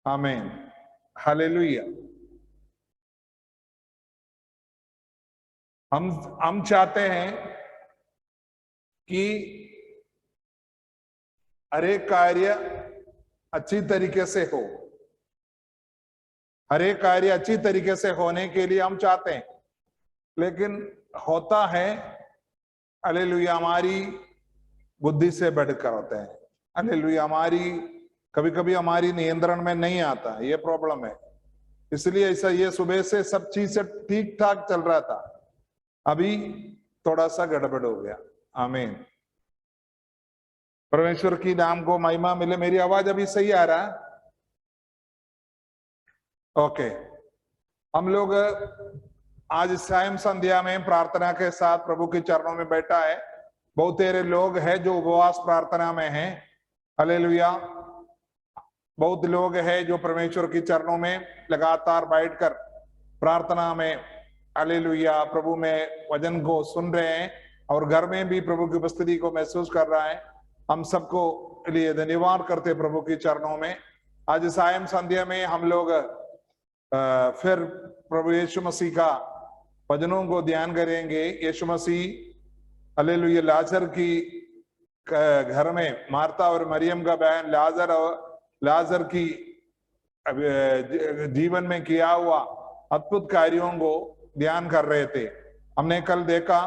आमीन, हालेलुया। हम चाहते हैं कि हर एक कार्य अच्छी तरीके से हो। हर एक कार्य अच्छी तरीके से होने के लिए हम चाहते हैं, लेकिन होता है हालेलुया हमारी बुद्धि से बढ़कर होते हैं। हालेलुया कभी कभी हमारी नियंत्रण में नहीं आता, ये प्रॉब्लम है। इसलिए ऐसा ये सुबह से सब चीज से ठीक ठाक चल रहा था, अभी थोड़ा सा गड़बड़ हो गया। आमीन, परमेश्वर की नाम को महिमा मिले। मेरी आवाज अभी सही आ रहा है? ओके, हम लोग आज सायं संध्या में प्रार्थना के साथ प्रभु के चरणों में बैठा है। बहुत तेरे लोग हैं जो उपवास प्रार्थना में हैं। हालेलुया, बहुत लोग हैं जो परमेश्वर के चरणों में लगातार बैठकर प्रार्थना में हालेलुया प्रभु में वचन को सुन रहे हैं और घर में भी प्रभु की उपस्थिति को महसूस कर रहा है। हम सबको लिए धन्यवाद करते प्रभु के चरणों में। आज सायं संध्या में हम लोग फिर प्रभु यीशु मसीह का वचनों को ध्यान करेंगे। यीशु मसीह हालेलुया लाजर की घर में मार्ता और मरियम का बहन लाजर की जीवन में किया हुआ अद्भुत कार्यों को ध्यान कर रहे थे। हमने कल देखा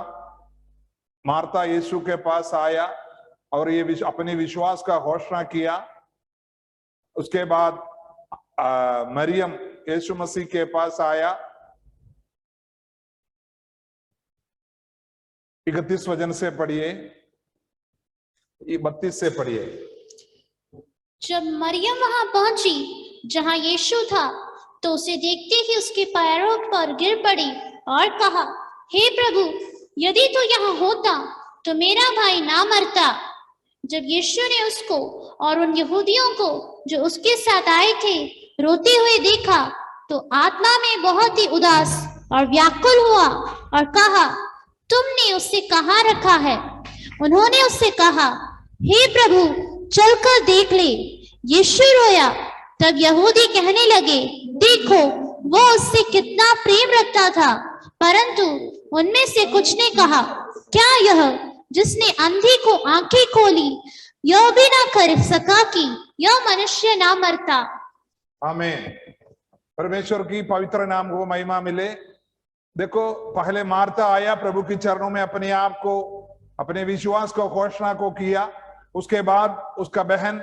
मार्ता यीशु के पास आया और ये अपने विश्वास का घोषणा किया। उसके बाद मरियम यीशु मसीह के पास आया। 31 वचन से पढ़िए, 32 से पढ़िए। जब मरियम वहां पहुंची जहां यीशु था, तो उसे देखते ही उसके पैरों पर गिर पड़ी और कहा, हे प्रभु, यदि तू यहाँ होता तो मेरा भाई ना मरता। जब यीशु ने उसको और उन यहूदियों को जो उसके साथ आए थे रोते हुए देखा, तो आत्मा में बहुत ही उदास और व्याकुल हुआ और कहा, तुमने उससे कहाँ रखा है? उन्होंने उससे कहा, हे प्रभु, चलकर देख ले। यीशु रोया। तब यहूदी कहने लगे, देखो वो उससे कितना प्रेम रखता था। परंतु उनमें से कुछ ने कहा, क्या यह जिसने अंधी को आंखें खोली यह भी ना कर सका कि यह मनुष्य ना मरता? आमीन, परमेश्वर की पवित्र नाम को महिमा मिले। देखो, पहले मार्ता आया, प्रभु के चरणों में अपने आप को, अपने विश्वास को, घोषणा को किया। उसके बाद उसका बहन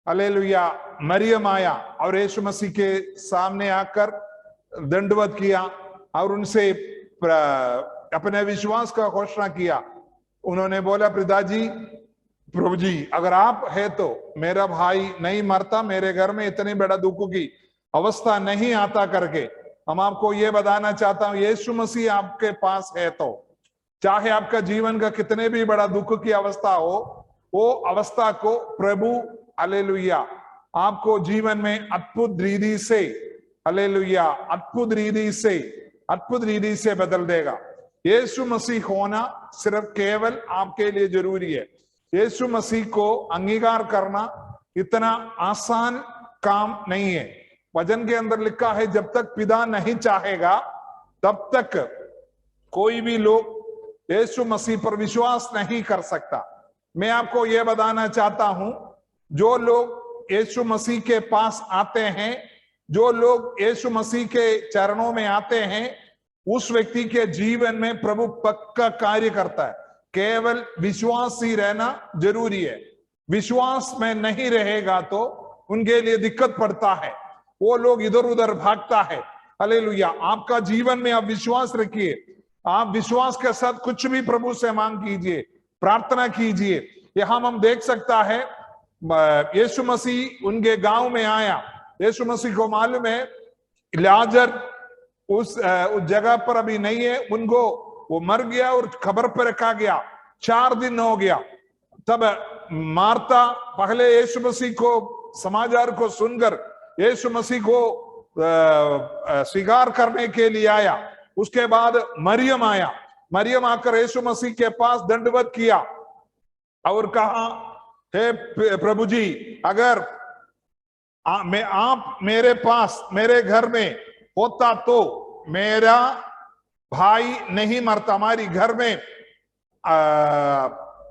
हालेलुया मरियम आया और यीशु मसीह के सामने आकर दंडवत किया और उनसे अपने विश्वास का घोषणा किया। उन्होंने बोला, पिताजी, प्रभु जी, अगर आप है तो मेरा भाई नहीं मरता, मेरे घर में इतनी बड़ा दुख की अवस्था नहीं आता करके हम आपको ये बताना चाहता हूं, यीशु मसीह आपके पास है तो चाहे आपका जीवन का कितने भी बड़ा दुख की अवस्था हो, वो अवस्था को प्रभु हालेलुया आपको जीवन में अद्भुत रीति से हालेलुया अद्भुत रीति से बदल देगा। यीशु मसीह होना सिर्फ केवल आपके लिए जरूरी है। यीशु मसीह को अंगीकार करना इतना आसान काम नहीं है। वचन के अंदर लिखा है, जब तक पिता नहीं चाहेगा तब तक कोई भी लोग यीशु मसीह पर विश्वास नहीं कर सकता। मैं आपको यह बताना चाहता हूं, जो लोग यीशु मसीह के पास आते हैं, जो लोग यीशु मसीह के चरणों में आते हैं, उस व्यक्ति के जीवन में प्रभु पक्का कार्य करता है। केवल विश्वास ही रहना जरूरी है। विश्वास में नहीं रहेगा तो उनके लिए दिक्कत पड़ता है, वो लोग इधर उधर भागता है। हालेलुया, आपका जीवन में आप विश्वास रखिए। आप विश्वास के साथ कुछ भी प्रभु से मांग कीजिए, प्रार्थना कीजिए। यहां हम देख सकता है, यीशु मसीह उनके गांव में आया। यीशु मसीह को मालूम है लाजर उस जगह पर अभी नहीं है, उनको वो मर गया और खबर पर रखा गया। 4 दिन हो गया। तब मार्ता पहले यीशु मसीह को समाचार को सुनकर यीशु मसीह को स्वीकार करने के लिए आया। उसके बाद मरियम आया। मरियम आकर यीशु मसीह के पास दंडवत किया और कहा, हे प्रभु जी, अगर आप मेरे पास मेरे घर में होता तो मेरा भाई नहीं मरता, हमारी घर में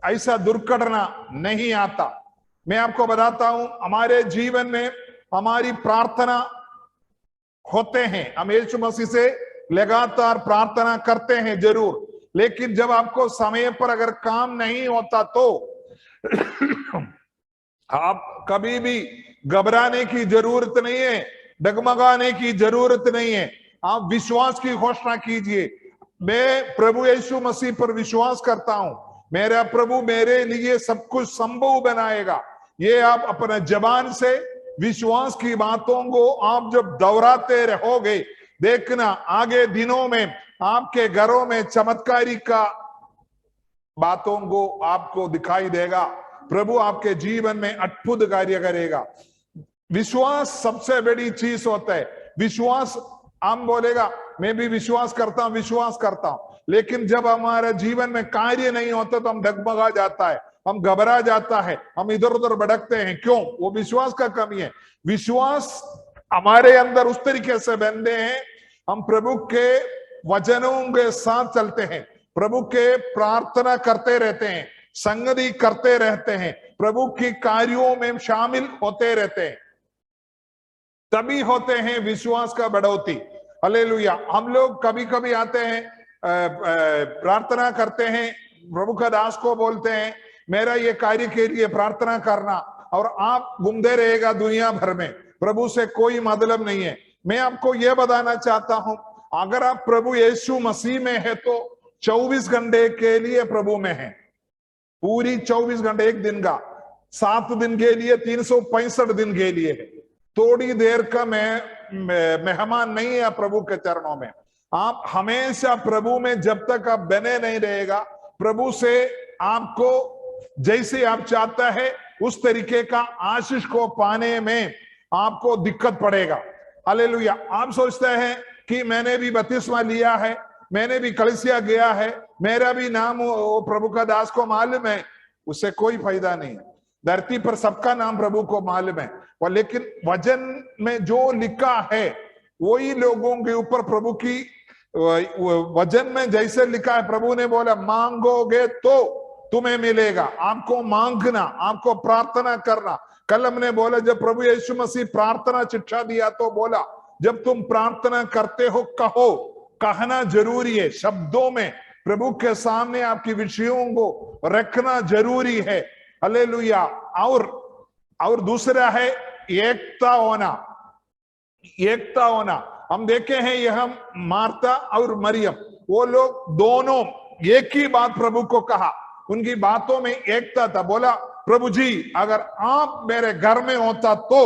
ऐसा दुर्घटना नहीं आता। मैं आपको बताता हूं, हमारे जीवन में हमारी प्रार्थना होते हैं, हम यीशु मसीह से लगातार प्रार्थना करते हैं जरूर, लेकिन जब आपको समय पर अगर काम नहीं होता तो आप कभी भी घबराने की जरूरत नहीं है, डगमगाने की जरूरत नहीं है। आप विश्वास की घोषणा कीजिए, मैं प्रभु यीशु मसीह पर विश्वास करता हूं, मेरा प्रभु मेरे लिए सब कुछ संभव बनाएगा। ये आप अपने जबान से विश्वास की बातों को आप जब दोहराते रहोगे, देखना आगे दिनों में आपके घरों में चमत्कारी का बातों को आपको दिखाई देगा। प्रभु आपके जीवन में अद्भुत कार्य करेगा। विश्वास सबसे बड़ी चीज होता है। विश्वास, हम बोलेगा मैं भी विश्वास करता हूं, लेकिन जब हमारे जीवन में कार्य नहीं होता तो हम डगमगा जाता है, हम घबरा जाता है, हम इधर उधर भटकते हैं। क्यों? वो विश्वास का कमी है। विश्वास हमारे अंदर उस तरीके से बंधे हैं, हम प्रभु के वचनों के साथ चलते हैं, प्रभु के प्रार्थना करते रहते हैं, संगति करते रहते हैं, प्रभु की कार्यों में शामिल होते रहते हैं, तभी होते हैं विश्वास का बढ़ोतरी। हालेलुया। हम लोग कभी कभी आते हैं, प्रार्थना करते हैं, प्रभु का दास को बोलते हैं मेरा ये कार्य के लिए प्रार्थना करना, और आप घूमते रहेगा दुनिया भर में, प्रभु से कोई मतलब नहीं है। मैं आपको यह बताना चाहता हूं, अगर आप प्रभु यीशु मसीह में है तो 24 घंटे के लिए प्रभु में है, पूरी 24 घंटे, एक दिन का 7 दिन के लिए 365 दिन के लिए है। थोड़ी देर का मेहमान नहीं है प्रभु के चरणों में। आप हमेशा प्रभु में जब तक आप बने नहीं रहेगा, प्रभु से आपको जैसे आप चाहता है उस तरीके का आशीष को पाने में आपको दिक्कत पड़ेगा। हालेलुया। आप सोचते हैं कि मैंने भी बपतिस्मा लिया है, मैंने भी कलीसिया गया है, मेरा भी नाम वो प्रभु का दास को मालूम है, उससे कोई फायदा नहीं। धरती पर सबका नाम प्रभु को मालूम है, और लेकिन वचन में जो लिखा है वही लोगों के ऊपर प्रभु की, वचन में जैसे लिखा है, प्रभु ने बोला मांगोगे तो तुम्हें मिलेगा। आपको मांगना, आपको प्रार्थना करना। कल हमने बोला जब प्रभु यीशु मसीह प्रार्थना शिक्षा दिया तो बोला जब तुम प्रार्थना करते हो कहो, कहना जरूरी है, शब्दों में प्रभु के सामने आपकी विषयों को रखना जरूरी है। हालेलुया। और दूसरा है एकता होना। एकता होना, हम देखे हैं यह मार्था और मरियम, वो लोग दोनों एक ही बात प्रभु को कहा, उनकी बातों में एकता था। बोला प्रभु जी अगर आप मेरे घर में होता तो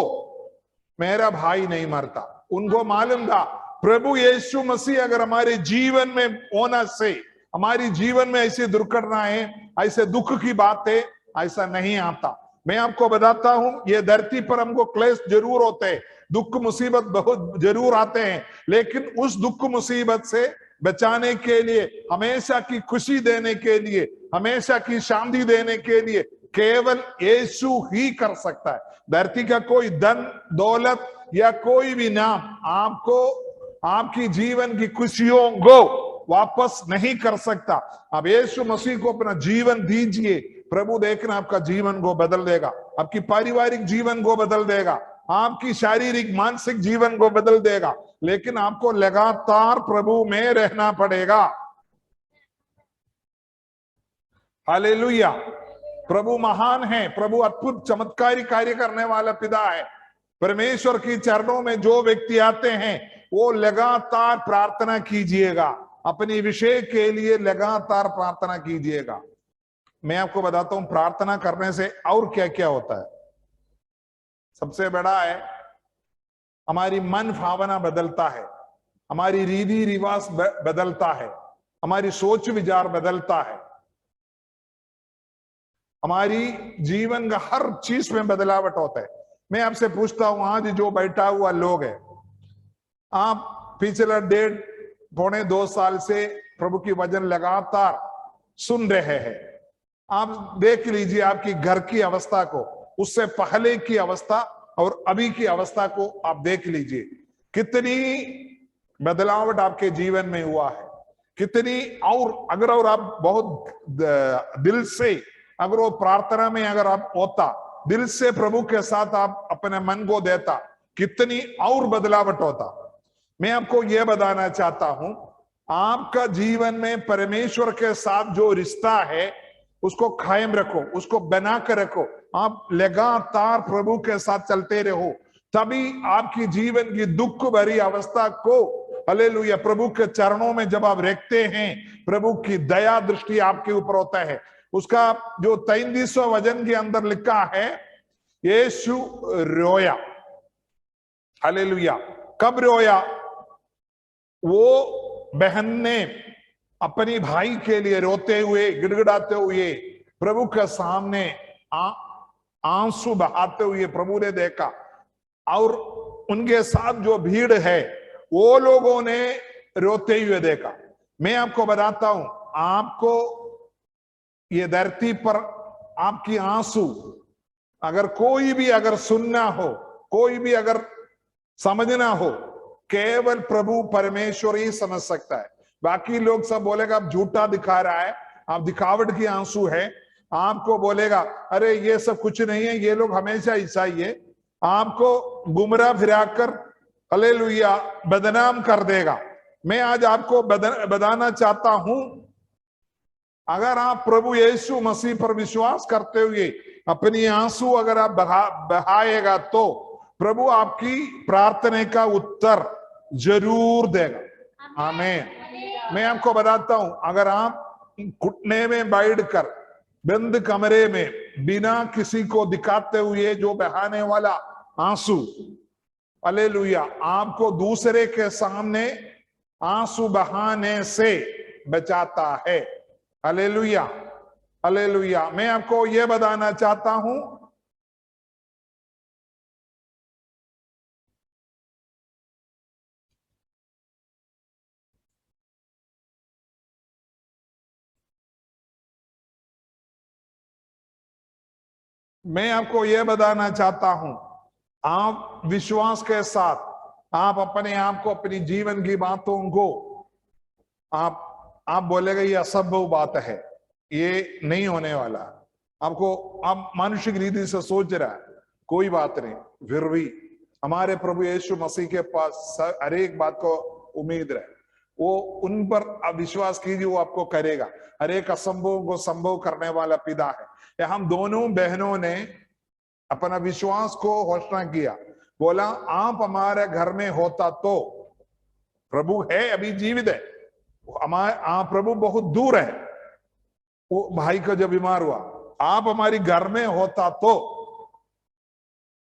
मेरा भाई नहीं मरता। उनको मालूम था प्रभु यीशु मसीह अगर हमारे जीवन में होना से हमारी जीवन में ऐसी दुर्घटनाएं, ऐसे दुख की बातें ऐसा नहीं आता। मैं आपको बताता हूं, ये धरती पर हमको क्लेश जरूर होते हैं, दुख मुसीबत बहुत जरूर आते हैं, लेकिन उस दुख मुसीबत से बचाने के लिए, हमेशा की खुशी देने के लिए, हमेशा की शांति देने के लिए केवल यीशु ही कर सकता है। धरती का कोई धन दौलत या कोई भी नाम आपको आपकी जीवन की खुशियों को वापस नहीं कर सकता। अब यीशु मसीह को अपना जीवन दीजिए, प्रभु देखना आपका जीवन को बदल देगा, आपकी पारिवारिक जीवन को बदल देगा, आपकी शारीरिक मानसिक जीवन को बदल देगा, लेकिन आपको लगातार प्रभु में रहना पड़ेगा। हालेलुया। प्रभु महान है, प्रभु अद्भुत चमत्कारी कार्य करने वाला पिता है। परमेश्वर की चरणों में जो व्यक्ति आते हैं वो लगातार प्रार्थना कीजिएगा, अपनी विषय के लिए लगातार प्रार्थना कीजिएगा। मैं आपको बताता हूं प्रार्थना करने से और क्या क्या होता है। सबसे बड़ा है हमारी मन भावना बदलता है, हमारी रीति रिवाज बदलता है, हमारी सोच विचार बदलता है, हमारी जीवन का हर चीज में बदलावट होता है। मैं आपसे पूछता हूं, आज जो बैठा हुआ लोग है, आप पिछले 1.5-2 साल से प्रभु की वचन लगातार सुन रहे हैं। आप देख लीजिए आपकी घर की अवस्था को, उससे पहले की अवस्था और अभी की अवस्था को आप देख लीजिए, कितनी बदलावट आपके जीवन में हुआ है, कितनी। और आप बहुत दिल से, अगर वो प्रार्थना में अगर आप होता, दिल से प्रभु के साथ आप अपने मन को देता, कितनी और बदलावट होता। मैं आपको यह बताना चाहता हूं, आपका जीवन में परमेश्वर के साथ जो रिश्ता है उसको कायम रखो, उसको बना कर रखो। आप लगातार प्रभु के साथ चलते रहो, तभी आपकी जीवन की दुख भरी अवस्था को, हालेलुया, प्रभु के चरणों में जब आप रखते हैं, प्रभु की दया दृष्टि आपके ऊपर होता है। उसका जो 33वां वचन के अंदर लिखा है, यीशु रोया। हालेलुया। कब रोया? वो बहन ने अपनी भाई के लिए रोते हुए, गिड़गिड़ाते हुए प्रभु के सामने आंसू बहाते हुए प्रभु ने देखा, और उनके साथ जो भीड़ है वो लोगों ने रोते हुए देखा। मैं आपको बताता हूं, आपको ये धरती पर आपकी आंसू अगर कोई भी अगर सुनना हो, कोई भी अगर समझना हो, केवल प्रभु परमेश्वर ही समझ सकता है। बाकी लोग सब बोलेगा आप झूठा दिखा रहा है, आप दिखावट की आंसू है, आपको बोलेगा अरे ये सब कुछ नहीं है, ये लोग हमेशा ऐसा ही है, आपको गुमराह फिराकर, हालेलुया, बदनाम कर देगा। मैं आज आपको बताना चाहता हूं, अगर आप प्रभु यीशु मसीह पर विश्वास करते हुए अपनी आंसू अगर आप बहाएगा तो प्रभु आपकी प्रार्थना का उत्तर जरूर देगा। आमीन। मैं आपको बताता हूं, अगर आप घुटने में बैठकर बंद कमरे में बिना किसी को दिखाते हुए जो बहाने वाला आंसू, हालेलुया, आपको दूसरे के सामने आंसू बहाने से बचाता है। Hallelujah, hallelujah. मैं आपको यह बताना चाहता हूं, मैं आपको यह बताना चाहता हूं, आप विश्वास के साथ आप अपने आप को, अपनी जीवन की बातों को आप बोलेगा ये असंभव बात है, ये नहीं होने वाला, आपको आप मानुषिक रीति से सोच रहा है, कोई बात नहीं, फिर भी हमारे प्रभु यीशु मसीह के पास हर एक बात को उम्मीद है, वो उन पर आप विश्वास कीजिए, वो आपको करेगा। हर एक असंभव को संभव करने वाला पिता है। हम दोनों बहनों ने अपना विश्वास को घोषणा किया, बोला आप हमारे घर में होता तो, प्रभु है अभी जीवित है, प्रभु बहुत दूर है, वो भाई का जब बीमार हुआ, आप हमारी घर में होता तो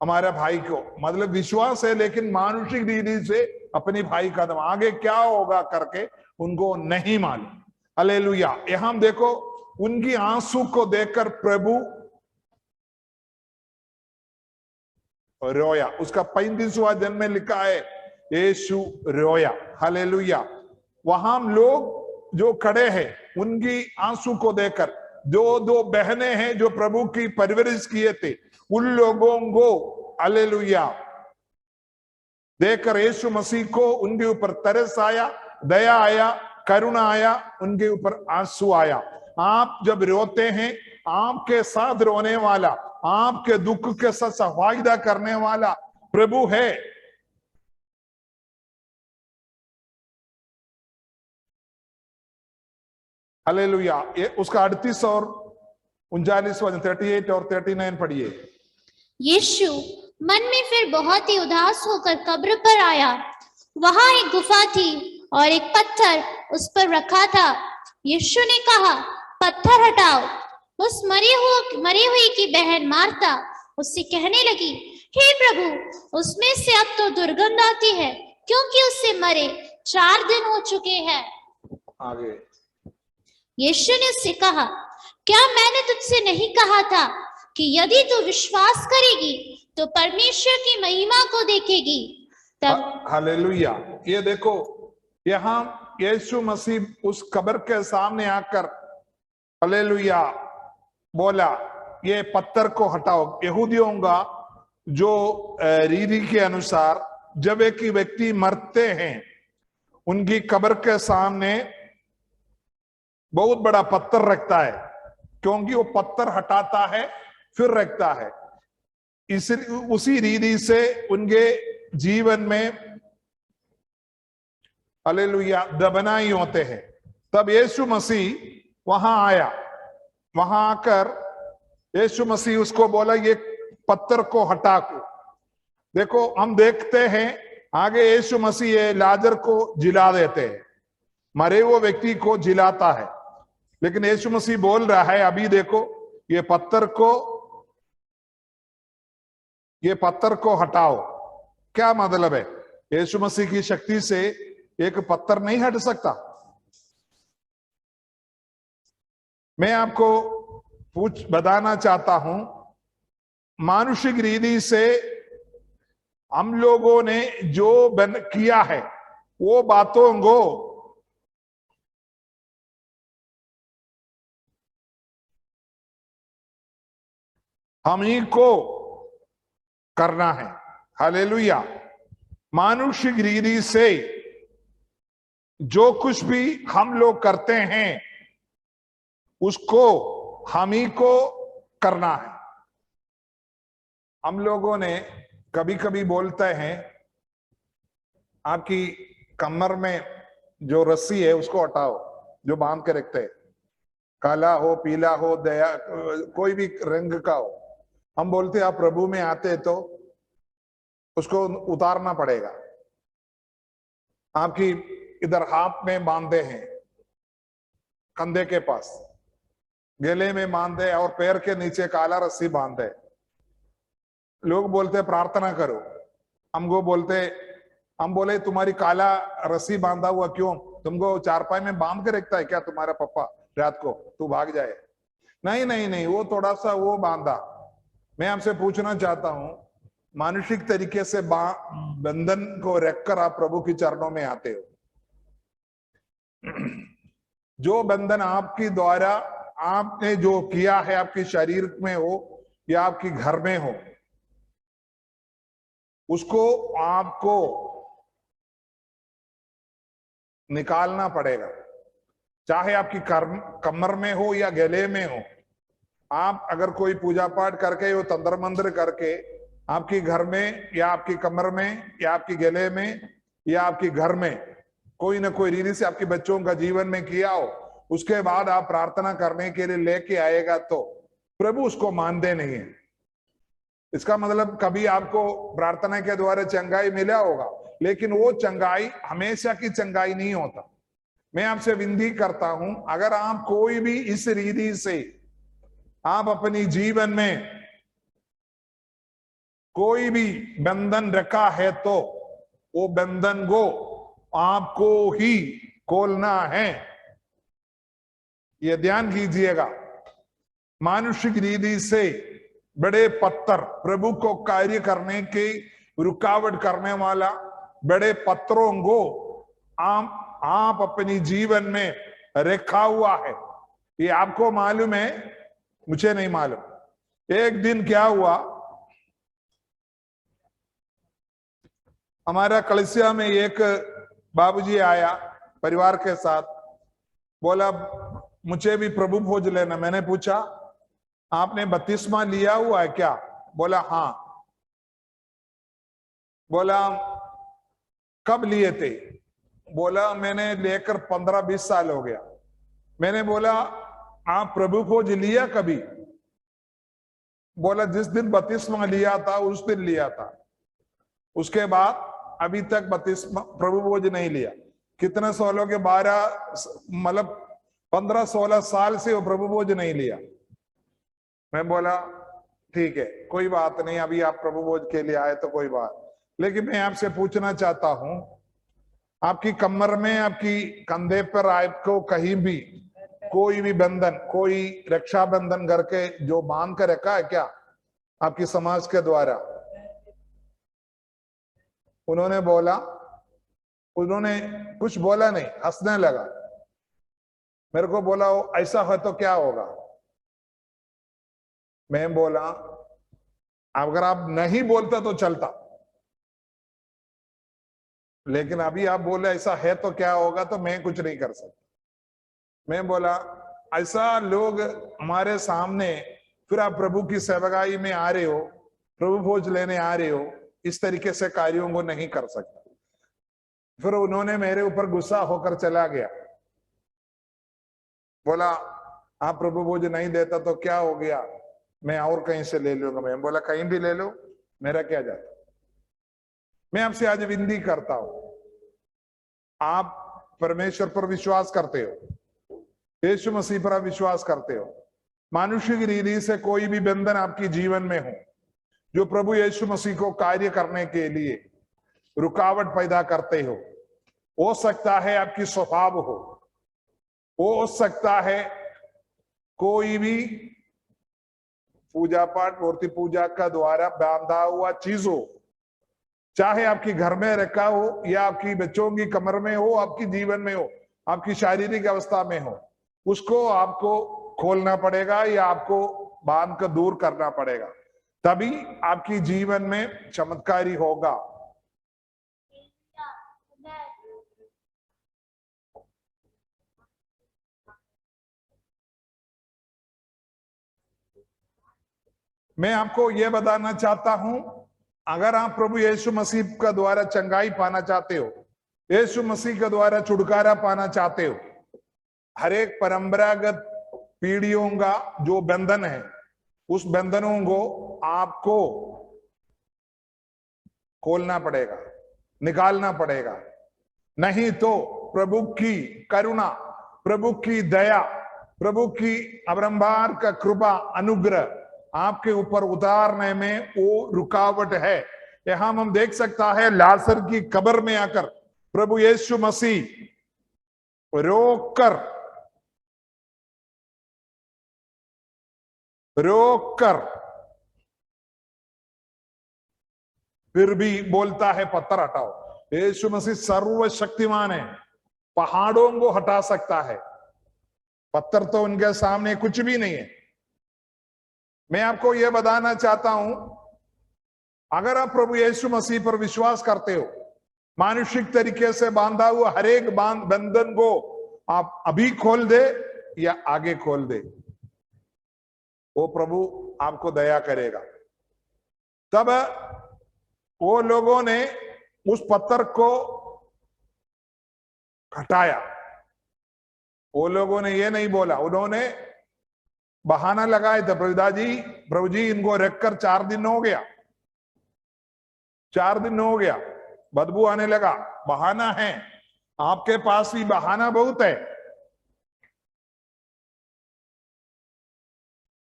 हमारे भाई को, मतलब विश्वास है, लेकिन मानुषिक रीति से अपनी भाई का दम, आगे क्या होगा करके उनको नहीं मालूम। हालेलुया। यहां देखो, उनकी आंसू को देखकर प्रभु रोया। उसका 35वां जन्म में लिखा है यीशु रोया। हालेलुया। वहां लोग जो खड़े हैं उनकी आंसू को देखकर, जो दो बहनें हैं जो प्रभु की परवरिश किए थे, उन लोगों को, हालेलुया, देखकर यीशु मसीह को उनके ऊपर तरस आया, दया आया, करुणा आया, उनके ऊपर आंसू आया। आप जब रोते हैं, आपके साथ रोने वाला, आपके दुख के साथ सफायदा करने वाला प्रभु है। हालेलुया। ये उसका 38 और 39वां 38 और 39 पढ़िए। यीशु मन में फिर बहुत ही उदास होकर कब्र पर आया। वहां एक गुफा थी और एक पत्थर उस पर रखा था। यीशु ने कहा, पत्थर हटाओ। उस मरी हुई की बहन मार्ता उससे कहने लगी, हे प्रभु, उसमें से अब तो दुर्गंध आती है, क्योंकि उससे मरे 4 दिन हो चुके हैं। आगे यीशु ने उससे कहा, क्या मैंने तुझसे नहीं कहा था कि यदि तू विश्वास करेगी तो परमेश्वर की महिमा को देखेगी। तब हालेलुया। ये देखो, यहां यीशु मसीह उस कब्र के सामने आकर, हालेलुया, बोला ये पत्थर को हटाओ। यहूदियों का जो रीति के अनुसार जब एक व्यक्ति मरते हैं, उनकी कब्र के सामने बहुत बड़ा पत्थर रखता है, क्योंकि वो पत्थर हटाता है फिर रखता है। इस उसी रीति से उनके जीवन में हालेलुया दबनाई होते हैं। तब यीशु मसीह वहां आया, वहां आकर यीशु मसीह उसको बोला ये पत्थर को हटा को। देखो हम देखते हैं आगे यीशु मसीह ये लाजर को जिला देते हैं, मरे हुए व्यक्ति को जिलाता है, लेकिन यीशु मसीह बोल रहा है अभी देखो ये पत्थर को हटाओ। क्या मतलब है? यीशु मसीह की शक्ति से एक पत्थर नहीं हट सकता। मैं आपको बताना चाहता हूं, मानुषिक रीति से हम लोगों ने जो किया है वो बातों को हम ही को करना है। हालेलुया। मानुषिक रीति से जो कुछ भी हम लोग करते हैं उसको हम ही को करना है। हम लोगों ने कभी कभी बोलते हैं आपकी कमर में जो रस्सी है उसको हटाओ, जो बांध के रखते हैं, काला हो पीला हो दया कोई भी रंग का हो, हम बोलते हैं आप प्रभु में आते तो उसको उतारना पड़ेगा। आपकी इधर हाथ में बांधे हैं, कंधे के पास, गले में बांधे और पैर के नीचे काला रस्सी बांधे। लोग बोलते प्रार्थना करो, हमको बोलते, हम बोले तुम्हारी काला रस्सी बांधा हुआ क्यों? तुमको चारपाई में बांध के रखता है क्या तुम्हारा पप्पा रात को तू भाग जाए? नहीं नहीं नहीं, वो थोड़ा सा वो बांधा। मैं आपसे पूछना चाहता हूं, मानसिक तरीके से बंधन को रखकर आप प्रभु के चरणों में आते हो। जो बंधन आपके द्वारा आपने जो किया है, आपके शरीर में हो या आपके घर में हो, उसको आपको निकालना पड़ेगा। चाहे आपकी कमर में हो या गले में हो। आप अगर कोई पूजा पाठ करके वो तंत्र मंत्र करके आपके घर में या आपकी कमर में या आपकी गले में या आपके घर में कोई ना कोई रीति से आपके बच्चों का जीवन में किया हो, उसके बाद आप प्रार्थना करने के लिए लेके आएगा तो प्रभु उसको मानते नहीं है। इसका मतलब कभी आपको प्रार्थना के द्वारा चंगाई मिला होगा, लेकिन वो चंगाई हमेशा की चंगाई नहीं होता। मैं आपसे विनती करता हूं, अगर आप कोई भी इस रीति से आप अपनी जीवन में कोई भी बंधन रखा है तो वो बंधन को आपको ही खोलना है। ये ध्यान कीजिएगा। मानुषिक रीति से बड़े पत्थर, प्रभु को कार्य करने की रुकावट करने वाला बड़े पत्थरों को आप अपनी जीवन में रखा हुआ है। ये आपको मालूम है, मुझे नहीं मालूम। एक दिन क्या हुआ, हमारा कलसिया में एक बाबूजी आया परिवार के साथ, बोला मुझे भी प्रभु भोज लेना। मैंने पूछा आपने बपतिस्मा लिया हुआ है क्या? बोला हाँ। बोला कब लिए थे? बोला मैंने लेकर 15-20 साल हो गया। मैंने बोला आप प्रभु भोज लिया कभी? बोला जिस दिन बपतिस्मा लिया था उस दिन लिया था, उसके बाद अभी तक बपतिस्मा प्रभु भोज नहीं लिया। कितने साल हो गए? 12 मतलब 15-16 साल से वो प्रभु भोज नहीं लिया। मैं बोला ठीक है कोई बात नहीं, अभी आप प्रभु भोज के लिए आए तो कोई बात। लेकिन मैं आपसे पूछना चाहता हूं, आपकी कमर में, आपकी कंधे पर आपको कहीं भी कोई भी बंधन, कोई रक्षा बंधन करके जो बांध कर रखा है क्या आपकी समाज के द्वारा? उन्होंने बोला, उन्होंने कुछ बोला नहीं, हंसने लगा। मेरे को बोला ऐसा है तो क्या होगा? मैं बोला अगर आप नहीं बोलते तो चलता, लेकिन अभी आप बोले ऐसा है तो क्या होगा, तो मैं कुछ नहीं कर सकता। मैं बोला ऐसा लोग हमारे सामने, फिर आप प्रभु की सेवकाई में आ रहे हो, प्रभु भोज लेने आ रहे हो, इस तरीके से कार्यों को नहीं कर सकता। फिर उन्होंने मेरे ऊपर गुस्सा होकर चला गया, बोला आप प्रभु भोज नहीं देता तो क्या हो गया, मैं और कहीं से ले लूंगा। मैं बोला कहीं भी ले लो, मेरा क्या जाता। मैं आपसे आज विनती करता हूं, आप परमेश्वर पर विश्वास करते हो, यीशु मसीह पर आप विश्वास करते हो, मानुषिक रीति से कोई भी बंधन आपकी जीवन में हो जो प्रभु यीशु मसीह को कार्य करने के लिए रुकावट पैदा करते हो सकता है आपकी स्वभाव हो सकता है कोई भी पूजा पाठ मूर्ति पूजा का द्वारा बांधा हुआ चीज हो, चाहे आपकी घर में रखा हो या आपकी बच्चों की कमर में हो, आपकी जीवन में हो, आपकी शारीरिक अवस्था में हो, उसको आपको खोलना पड़ेगा या आपको बांध कर दूर करना पड़ेगा, तभी आपकी जीवन में चमत्कारी होगा। मैं आपको यह बताना चाहता हूं, अगर आप प्रभु यीशु मसीह का द्वारा चंगाई पाना चाहते हो, यीशु मसीह के द्वारा छुटकारा पाना चाहते हो, हर एक परंपरागत पीढ़ियों का जो बंधन है, उस बंधनों को आपको खोलना पड़ेगा, निकालना पड़ेगा। नहीं तो प्रभु की करुणा, प्रभु की दया, प्रभु की अपरंपार का कृपा अनुग्रह आपके ऊपर उतारने में वो रुकावट है। यहां हम देख सकता है लाजर की कब्र में आकर प्रभु यीशु मसीह रोक कर फिर भी बोलता है पत्थर हटाओ। यीशु मसीह सर्वशक्तिमान है, पहाड़ों को हटा सकता है, पत्थर तो उनके सामने कुछ भी नहीं है। मैं आपको यह बताना चाहता हूं, अगर आप प्रभु यीशु मसीह पर विश्वास करते हो, मानुषिक तरीके से बांधा हुआ हर एक बंधन को आप अभी खोल दे या आगे खोल दे, वो प्रभु आपको दया करेगा। तब वो लोगों ने उस पत्थर को हटाया। वो लोगों ने ये नहीं बोला, उन्होंने बहाना लगाए थे, प्रभु जी इनको रखकर 4 दिन हो गया, 4 दिन हो गया, बदबू आने लगा। बहाना है, आपके पास भी बहाना बहुत है,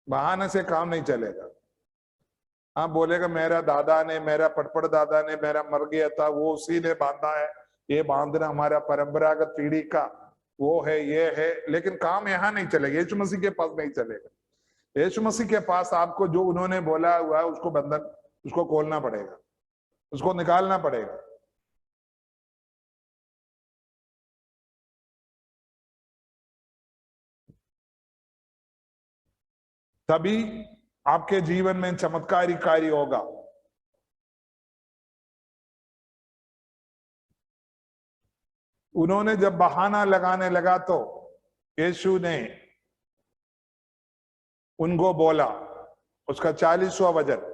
बहाने से काम नहीं चलेगा। आप बोलेगा मेरा दादा ने, मेरा पटपड़ दादा ने, मेरा मर गया था, वो उसी ने बांधा है, ये बांधना हमारा परंपरागत पीढ़ी का वो है, ये है, लेकिन काम यहां नहीं चलेगा, यीशु मसीह के पास नहीं चलेगा। यीशु मसीह के पास आपको जो उन्होंने बोला हुआ है उसको बंधन, उसको खोलना पड़ेगा, उसको निकालना पड़ेगा। तभी आपके जीवन में चमत्कारी कार्य होगा। उन्होंने जब बहाना लगाने लगा तो यीशु ने उनको बोला, उसका 40वां वचन,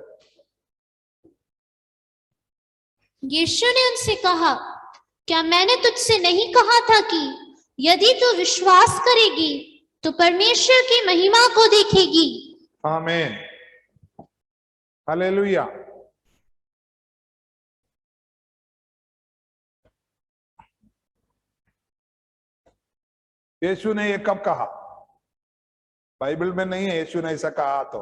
यीशु ने उनसे कहा, क्या मैंने तुझसे नहीं कहा था कि यदि तू विश्वास करेगी तो परमेश्वर की महिमा को देखेगी। आमीन, हालेलुया। यीशु ने ये कब कहा? बाइबल में नहीं है यीशु ने ऐसा कहा तो।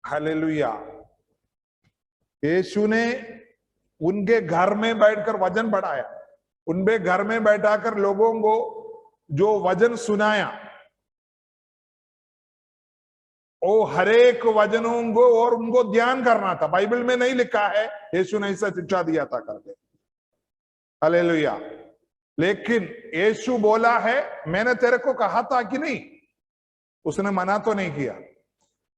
हालेलुया। यीशु ने उनके घर में बैठकर वचन पढ़ाया, उनके घर में बैठाकर लोगों को जो वचन सुनाया, वो हरेक वचनों को और उनको ध्यान करना था। बाइबल में नहीं लिखा है यीशु ने ऐसा शिक्षा दिया था करके। हालेलुया। लेकिन यीशु बोला है, मैंने तेरे को कहा था कि नहीं, उसने मना तो नहीं किया।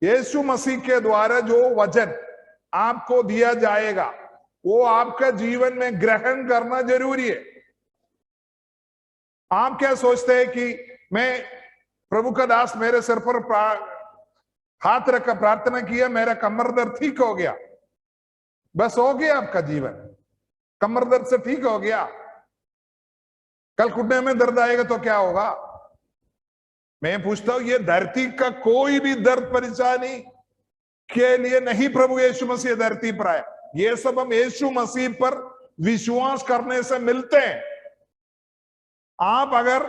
यीशु मसीह के द्वारा जो वचन आपको दिया जाएगा वो आपका जीवन में ग्रहण करना जरूरी है। आप क्या सोचते हैं कि मैं प्रभु का दास मेरे सिर पर हाथ रखकर प्रार्थना किया, मेरा कमर दर्द ठीक हो गया, बस हो गया आपका जीवन, कमर दर्द से ठीक हो गया। कल घुटने में दर्द आएगा तो क्या होगा? मैं पूछता हूं, ये धरती का कोई भी दर्द परेशानी के लिए नहीं प्रभु यीशु मसीह धरती पर आया। ये सब हम यीशु मसीह पर विश्वास करने से मिलते हैं। आप अगर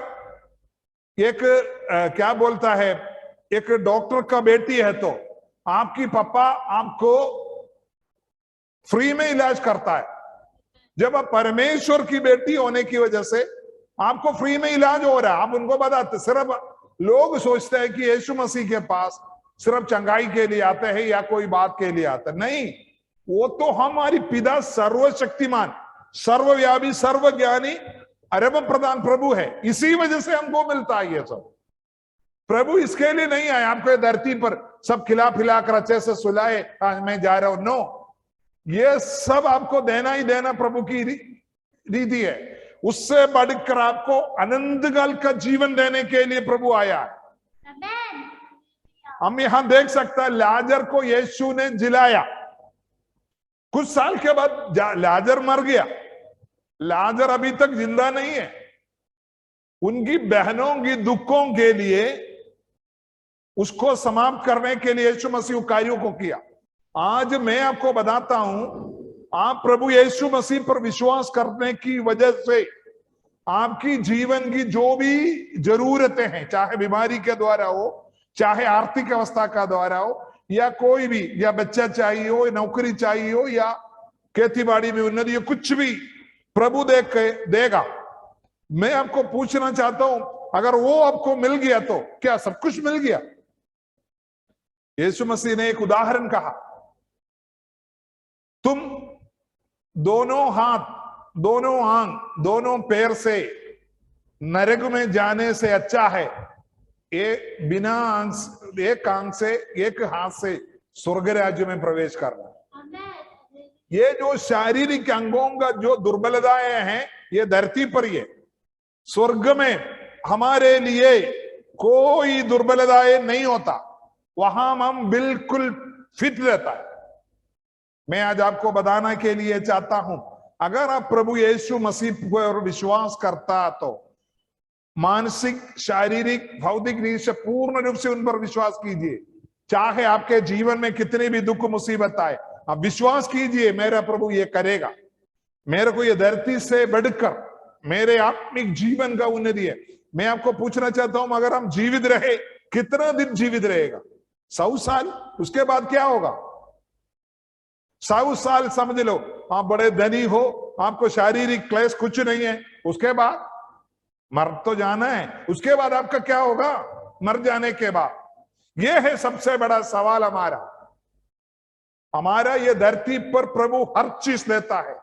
एक क्या बोलता है, एक डॉक्टर का बेटी है तो आपकी पापा आपको फ्री में इलाज करता है। जब आप परमेश्वर की बेटी होने की वजह से आपको फ्री में इलाज हो रहा है, आप उनको बताते। सिर्फ लोग सोचते हैं कि यीशु मसीह के पास सिर्फ चंगाई के लिए आते हैं या कोई बात के लिए आते हैं। नहीं, वो तो हमारी पिता सर्वशक्तिमान, सर्वव्यापी, सर्वज्ञानी, अरब प्रधान प्रभु है। इसी वजह से हमको मिलता है ये सब। प्रभु इसके लिए नहीं आए आपको धरती पर सब खिला पिला कर अच्छे से सुलाए, आज मैं जा रहा हूं। नो, ये सब आपको देना ही देना प्रभु की रीति है। उससे बढ़कर आपको अनंत काल का जीवन देने के लिए प्रभु आया है। हम यहां देख सकते हैं, लाजर को यीशु ने जिलाया। कुछ साल के बाद लाजर मर गया। लाजर अभी तक जिंदा नहीं है। उनकी बहनों की दुखों के लिए उसको समाप्त करने के लिए यीशु मसीह कार्यों को किया। आज मैं आपको बताता हूं, आप प्रभु यीशु मसीह पर विश्वास करने की वजह से आपकी जीवन की जो भी जरूरतें हैं, चाहे बीमारी के द्वारा हो, चाहे आर्थिक अवस्था का द्वारा हो, या कोई भी, या बच्चा चाहिए हो, नौकरी चाहिए हो, या खेती बाड़ी में उन्नति हो, कुछ भी प्रभु देगा। मैं आपको पूछना चाहता हूं, अगर वो आपको मिल गया तो क्या सब कुछ मिल गया? यीशु मसीह ने एक उदाहरण कहा, तुम दोनों हाथ, दोनों आंख, दोनों पैर से नरक में जाने से अच्छा है बिना आंख, एक आंख से, एक हाथ से स्वर्ग राज्य में प्रवेश करना। ये जो शारीरिक अंगों का जो दुर्बलताएं हैं, ये धरती पर ही है। स्वर्ग में हमारे लिए कोई दुर्बलताएं नहीं होता, वहां हम बिल्कुल फिट रहता है। मैं आज आपको बताना के लिए चाहता हूं, अगर आप प्रभु यीशु मसीह पर विश्वास करता तो मानसिक, शारीरिक, भौतिक रीति से पूर्ण रूप से उन पर विश्वास कीजिए। चाहे आपके जीवन में कितनी भी दुख मुसीबत आए, आप विश्वास कीजिए, मेरा प्रभु ये करेगा। मेरे को ये धरती से बढ़कर मेरे आत्मिक जीवन का उन्नति है। मैं आपको पूछना चाहता हूं, अगर हम जीवित रहे, कितना दिन जीवित रहेगा? 100 साल? उसके बाद क्या होगा? 100 साल समझ लो, आप बड़े धनी हो, आपको शारीरिक क्लेश कुछ नहीं है, उसके बाद मर तो जाना है। उसके बाद आपका क्या होगा मर जाने के बाद? यह है सबसे बड़ा सवाल हमारा। ये धरती पर प्रभु हर चीज देता है,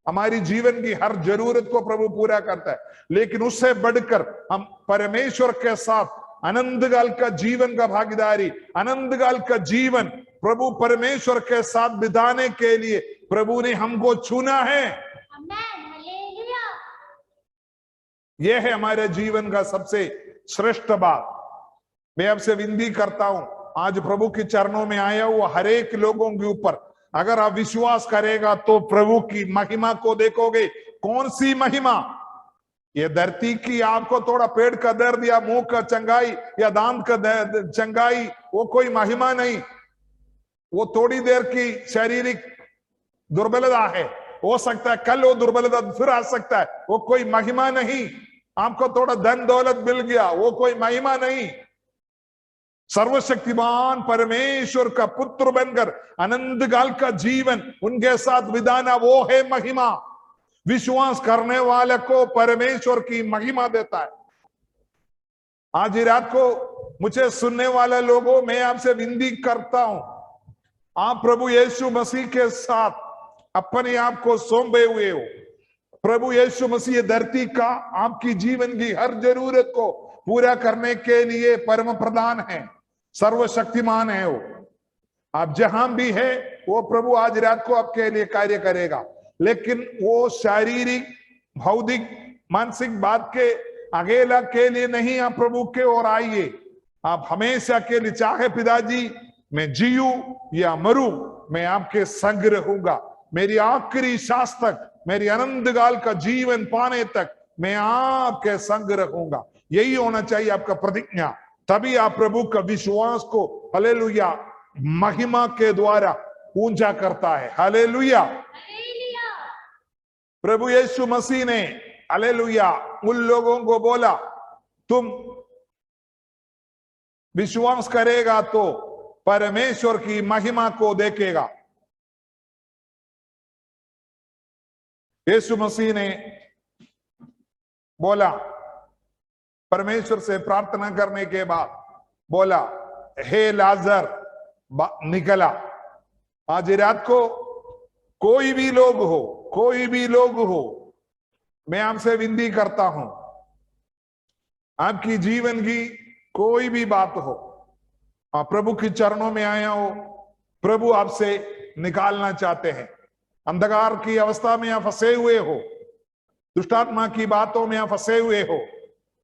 हमारी जीवन की हर जरूरत को प्रभु पूरा करता है, लेकिन उससे बढ़कर हम परमेश्वर के साथ अनंत काल का जीवन का भागीदारी, अनंत काल का जीवन प्रभु परमेश्वर के साथ बिताने के लिए प्रभु ने हमको चुना है। यह है हमारे जीवन का सबसे श्रेष्ठ बात। मैं आपसे विनती करता हूं, आज प्रभु के चरणों में आया हुआ हर एक लोगों के ऊपर अगर आप विश्वास करेगा तो प्रभु की महिमा को देखोगे। कौन सी महिमा? ये धरती की आपको थोड़ा पेट का दर्द या मुंह का चंगाई या दांत का चंगाई, वो कोई महिमा नहीं। वो थोड़ी देर की शारीरिक दुर्बलता है, हो सकता है कल वो दुर्बलता फिर आ सकता है, वो कोई महिमा नहीं। आपको थोड़ा धन दौलत मिल गया, वो कोई महिमा नहीं। सर्वशक्तिमान परमेश्वर का पुत्र बनकर अनंत काल का जीवन उनके साथ बिताना, वो है महिमा। विश्वास करने वाले को परमेश्वर की महिमा देता है। आज ही रात को मुझे सुनने वाले लोगों, मैं आपसे विनती करता हूं, आप प्रभु यीशु मसीह के साथ अपने आप को सौंपे हुए हो। प्रभु यीशु मसीह धरती का आपकी जीवन की हर जरूरत को पूरा करने के लिए परम प्रधान है, सर्वशक्तिमान है वो। आप जहां भी है वो प्रभु आज रात को आपके लिए कार्य करेगा। लेकिन वो शारीरिक, भौतिक, मानसिक बात के अकेला के लिए नहीं, आप प्रभु के ओर आइए। आप हमेशा के लिए, चाहे पिताजी मैं जीऊं या मरूं, मैं आपके संग रहूंगा। मेरी आखिरी सांस तक, मेरी अनंत काल का जीवन पाने तक मैं आपके संग रहूंगा। यही होना चाहिए आपका प्रतिज्ञा। तभी आप प्रभु का विश्वास को हालेलुया महिमा के द्वारा ऊंचा करता है। हालेलुया। प्रभु यीशु मसीह ने हालेलुया उन लोगों को बोला, तुम विश्वास करेगा तो परमेश्वर की महिमा को देखेगा। यीशु मसीह ने बोला, परमेश्वर से प्रार्थना करने के बाद बोला, हे लाजर निकला। आज रात को कोई भी लोग हो, मैं आपसे विनती करता हूं, आपकी जीवन की कोई भी बात हो, आप प्रभु के चरणों में आया हो, प्रभु आपसे निकालना चाहते हैं। अंधकार की अवस्था में आप फंसे हुए हो, दुष्टात्मा की बातों में आप फंसे हुए हो,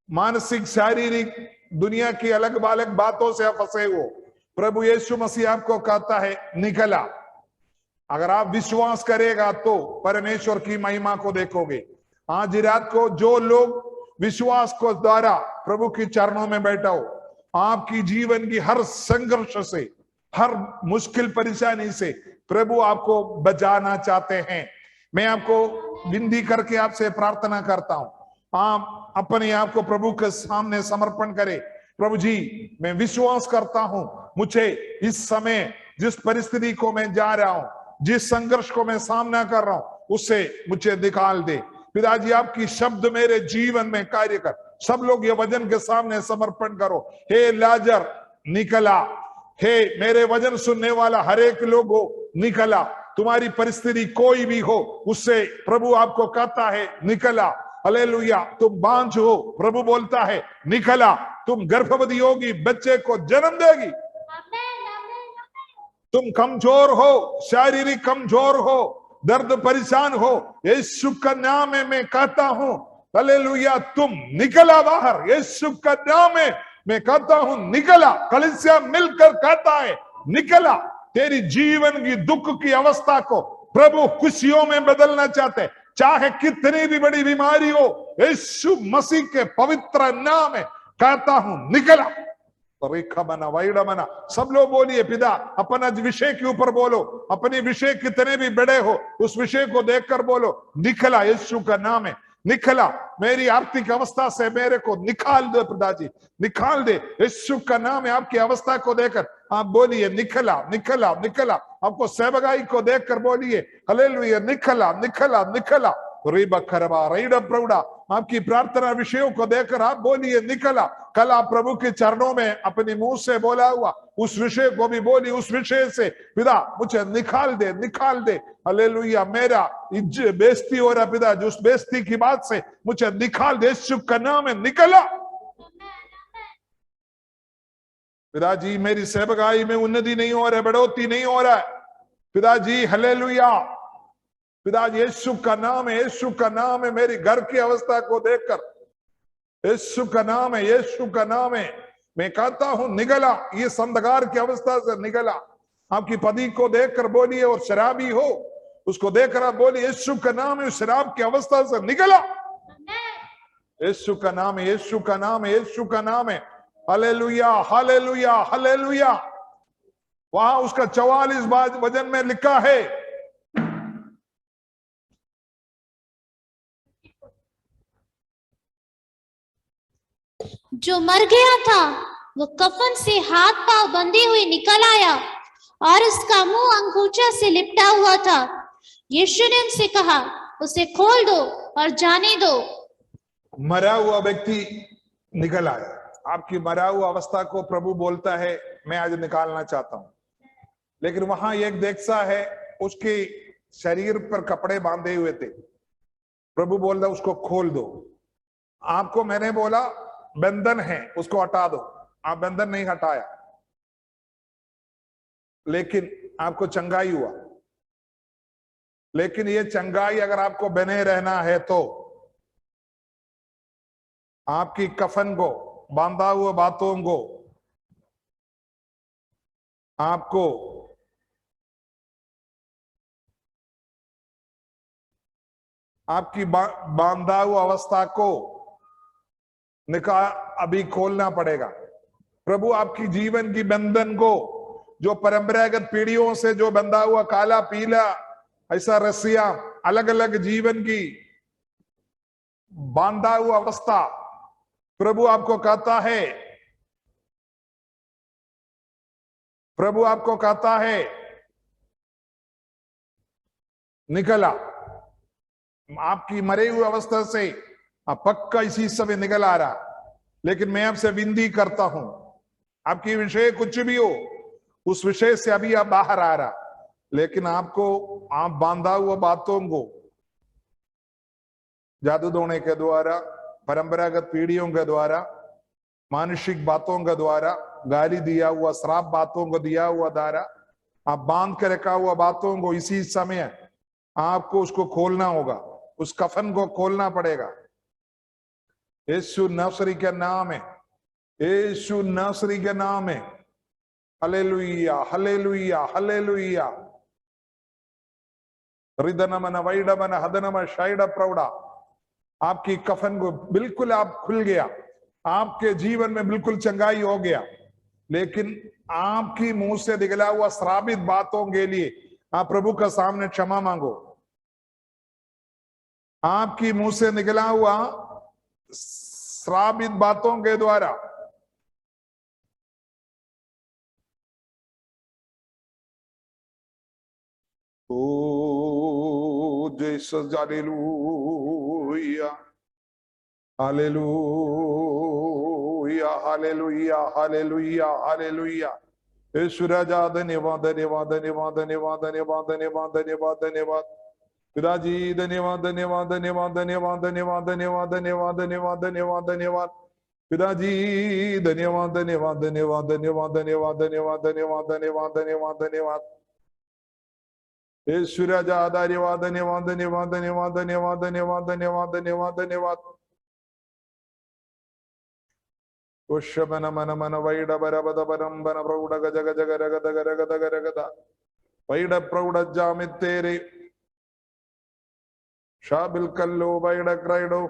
मानसिक, शारीरिक, दुनिया की अलग अलग बातों से आप फंसे हो, प्रभु यीशु मसीह आपको कहता है निकला। अगर आप विश्वास करेगा तो परमेश्वर की महिमा को देखोगे। आज रात को जो लोग विश्वास को द्वारा प्रभु के चरणों में बैठा हो, आपकी जीवन की हर संघर्ष से, हर मुश्किल परेशानी से प्रभु आपको बचाना चाहते हैं। मैं आपको विनती करके आपसे प्रार्थना करता हूं, आप अपने आप को प्रभु के सामने समर्पण करें। प्रभु जी, मैं विश्वास करता हूं, मुझे इस समय जिस परिस्थिति को मैं जा रहा हूं, जिस संघर्ष को मैं सामना कर रहा हूं, उससे मुझे निकाल दे। पिताजी, आपकी शब्द मेरे जीवन में कार्य कर। सब लोग ये वचन के सामने समर्पण करो। हे लाजर निकला, हे मेरे वचन सुनने वाला हर एक लोग हो निकला। तुम्हारी परिस्थिति कोई भी हो, उससे प्रभु आपको कहता है निकला। हालेलुया। तुम बांझ हो, प्रभु बोलता है निकला। तुम गर्भवती होगी, बच्चे को जन्म देगी। तुम कमजोर हो, शारीरिक कमजोर हो, दर्द परेशान हो, यीशु का नाम में मैं कहता हूं हालेलुया, तुम निकला बाहर। यीशु का नाम में मैं कहता हूं निकला। कलीसिया मिलकर कहता है निकला। तेरी जीवन की दुख की अवस्था को प्रभु खुशियों में बदलना चाहते। चाहे कितनी भी बड़ी बीमारी हो, यीशु मसीह के पवित्र नाम में कहता हूं निकला। रेखा बना, वाइडा बना। सब लोग बोलिए, पिता अपना विषय के ऊपर बोलो, अपने विषय कितने भी बड़े हो उस विषय को देखकर बोलो निकला। यीशु का नाम है निकला। मेरी आर्थिक अवस्था से मेरे को निकाल दो पिताजी, निकाल दे। यीशु का नाम है। आपकी अवस्था को देखकर आप बोलिए निकला, निकला, निकला। आपको सेवगाई को देखकर बोलिए हालेलुया, निकला, निकला, निकला। रीबा खरबा रईडा प्रौढ़ा। आपकी प्रार्थना विषयों को देखकर आप बोलिए निकला। कल आप प्रभु के चरणों में अपने मुंह से बोला हुआ उस विषय को भी बोली, उस विषय से पिता मुझे निकाल दे, निकाल दे। हालेलुया। मेरा बेइज्जती हो रहा पिता, जो उस बेइज्जती की बात से मुझे निकाल दे। यीशु का नाम है निकला। पिताजी, मेरी सेवकाई में उन्नति नहीं हो रहा है, बढ़ोतरी नहीं हो रहा है पिताजी। हालेलुया। पिताजी, यीशु का नाम है, यीशु का नाम है। मेरी घर की अवस्था को देखकर यीशु का नाम है, यीशु का नाम है। मैं कहता हूं निकला। ये अंधकार की अवस्था से निकला। आपकी पति को देखकर बोलिए, और शराबी हो उसको देखकर आप बोलिए यीशु का नाम है, शराब की अवस्था से निकला। यीशु का नाम है, यीशु का नाम है, यीशु का नाम है। Hallelujah, hallelujah, hallelujah. वहां उसका 44 वचन में लिखा है, जो मर गया था वो कफन से हाथ पांव बंधे हुए निकल आया और उसका मुंह अंगूठा से लिपटा हुआ था। यीशु ने उनसे कहा, उसे खोल दो और जाने दो। मरा हुआ व्यक्ति निकल आया। आपकी मरा हुआ अवस्था को प्रभु बोलता है मैं आज निकालना चाहता हूं। लेकिन वहां एक देखसा है, उसके शरीर पर कपड़े बांधे हुए थे। प्रभु बोल रहा उसको खोल दो। आपको मैंने बोला बंधन है उसको हटा दो। आप बंधन नहीं हटाया, लेकिन आपको चंगाई हुआ। लेकिन ये चंगाई अगर आपको बने रहना है तो आपकी कफन को, बांधा हुए बातों को आपको आपकी बांधा हुआ अवस्था को अभी खोलना पड़ेगा। प्रभु आपकी जीवन की बंधन को, जो परंपरागत पीढ़ियों से जो बंधा हुआ काला पीला ऐसा रस्सियां, अलग अलग जीवन की बांधा हुआ अवस्था, प्रभु आपको कहता है, प्रभु आपको कहता है निकला। आपकी मरे हुए अवस्था से पक्का इसी समय निकल आ रहा। लेकिन मैं आपसे विनती करता हूं, आपकी विषय कुछ भी हो, उस विषय से अभी आप बाहर आ रहा, लेकिन आपको आप बांधा हुआ बातों को जादू टोने के द्वारा, परंपरागत पीढ़ियों के द्वारा, मानसिक बातों के द्वारा, गाली दिया हुआ श्राप बातों को दिया हुआ द्वारा आप बांध कर रखा हुआ बातों को इसी समय आपको उसको खोलना होगा, उस कफन को खोलना पड़ेगा। यीशु नासरी के नाम है, यीशु नासरी के नाम है। Hallelujah, hallelujah, hallelujah. रिदनमन वैडमन हदनम शाइड प्रौढ़ा। आपकी कफन को बिल्कुल आप खुल गया, आपके जीवन में बिल्कुल चंगाई हो गया। लेकिन आपकी मुंह से निकला हुआ श्रापित बातों के लिए आप प्रभु का सामने क्षमा मांगो। आपकी मुंह से निकला हुआ श्रापित बातों के द्वारा ओ Jesus, hallelujah, hallelujah, hallelujah, hallelujah, hallelujah. यीशु राजा धन्यवाद, धन्यवाद, धन्यवाद, धन्यवाद, धन्यवाद, धन्यवाद, धन्यवाद, धन्यवाद। पिताजी धन्यवाद, धन्यवाद, धन्यवाद, धन्यवाद, धन्यवाद, धन्यवाद, धन्यवाद, धन्यवाद, धन्यवाद, धन्यवाद। पिताजी धन्यवाद, धन्यवाद, धन्यवाद, धन्यवाद, धन्यवाद, धन्यवाद, धन्यवाद, धन्यवाद, धन्यवाद, धन्यवाद। यीशु राजा धन्यवाद, धन्यवाद, धन्यवाद, धन्यवाद, धन्यवाद, धन्यवाद, धन्यवाद, धन्यवाद, धन्यवाद। उष्मन मन मन वैड बरबद बरम बन प्रौढ़ गज गज गरगद गरगद गरगद वैड प्रौढ़ जामित्तेरे शाबिल कल्लो वैड क्राइडो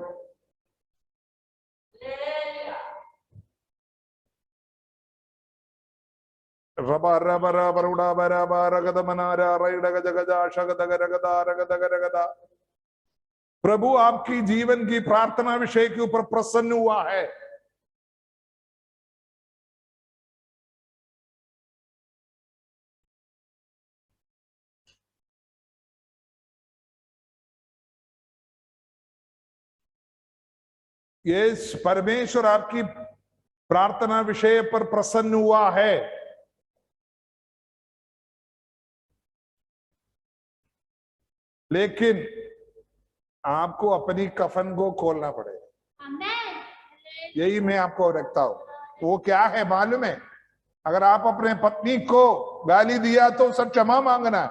रबा रबरा बरुड़ा बराबा रगद मनारा रैड गज गजा शगद गरगदा रगद गरगदा। प्रभु आपकी जीवन की प्रार्थना विषय के ऊपर प्रसन्न हुआ है। ये परमेश्वर आपकी प्रार्थना विषय पर प्रसन्न हुआ है। लेकिन आपको अपनी कफन को खोलना पड़ेगा। यही मैं आपको रखता हूं। वो क्या है मालूम है? अगर आप अपने पत्नी को गाली दिया तो उससे क्षमा मांगना है।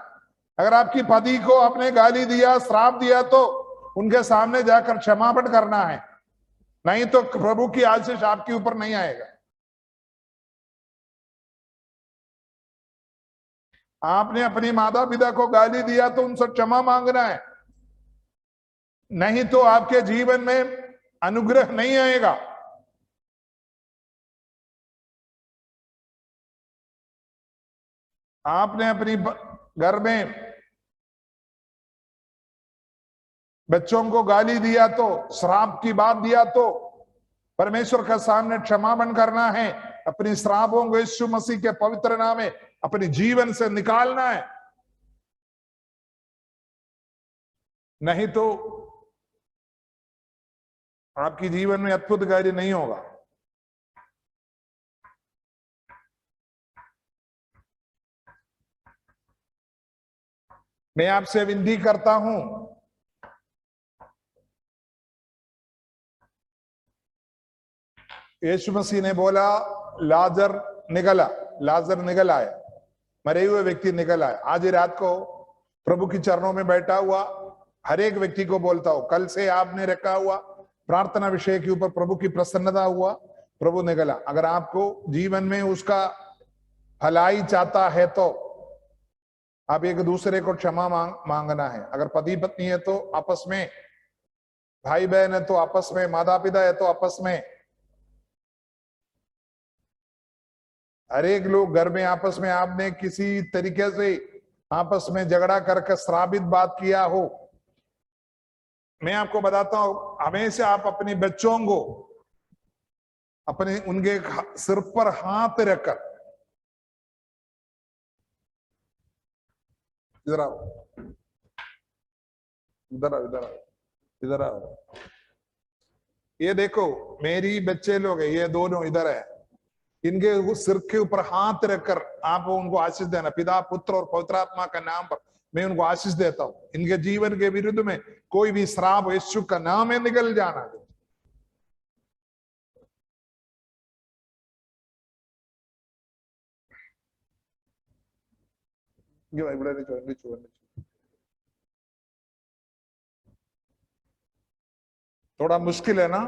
अगर आपकी पति को आपने गाली दिया, श्राप दिया, तो उनके सामने जाकर क्षमापण करना है, नहीं तो प्रभु की आशीष आपके ऊपर नहीं आएगा। आपने अपनी माता पिता को गाली दिया तो उनसे क्षमा मांगना है, नहीं तो आपके जीवन में अनुग्रह नहीं आएगा। आपने अपनी घर में बच्चों को गाली दिया तो, श्राप की बात दिया तो परमेश्वर के सामने क्षमापण करना है। अपनी श्रापों को यीशु मसीह के पवित्र नाम में अपने जीवन से निकालना है, नहीं तो आपकी जीवन में अद्भुत कार्य नहीं होगा। मैं आपसे विनती करता हूं, यीशु मसीह ने बोला लाजर निकल आया, मरे हुए व्यक्ति निकल आया। आज ही रात को प्रभु की चरणों में बैठा हुआ हर एक व्यक्ति को बोलता हूं, कल से आपने रखा हुआ प्रार्थना विषय के ऊपर प्रभु की प्रसन्नता हुआ, प्रभु निकला। अगर आपको जीवन में उसका भलाई चाहता है तो आप एक दूसरे को क्षमा मांगना है। अगर पति पत्नी है तो आपस में, भाई बहन है तो आपस में, माता पिता है तो आपस में, हर एक लोग घर में आपस में आपने किसी तरीके से आपस में झगड़ा करके श्रापित बात किया हो, मैं आपको बताता हूं, हमेशा आप अपने बच्चों को अपने उनके सिर पर हाथ रखकर, इधर आओ, इधर आओ, इधर आओ, इधर आओ, ये देखो मेरी बच्चे लोग है, ये दोनों इधर है, इनके सिर के ऊपर हाथ रखकर आप उनको आशीष देना। पिता पुत्र और पवित्र आत्मा का नाम पर मैं उनको आशीष देता हूं। इनके जीवन के विरुद्ध में कोई भी श्राप यीशु का नाम है निकल जाना। थोड़ा मुश्किल है ना,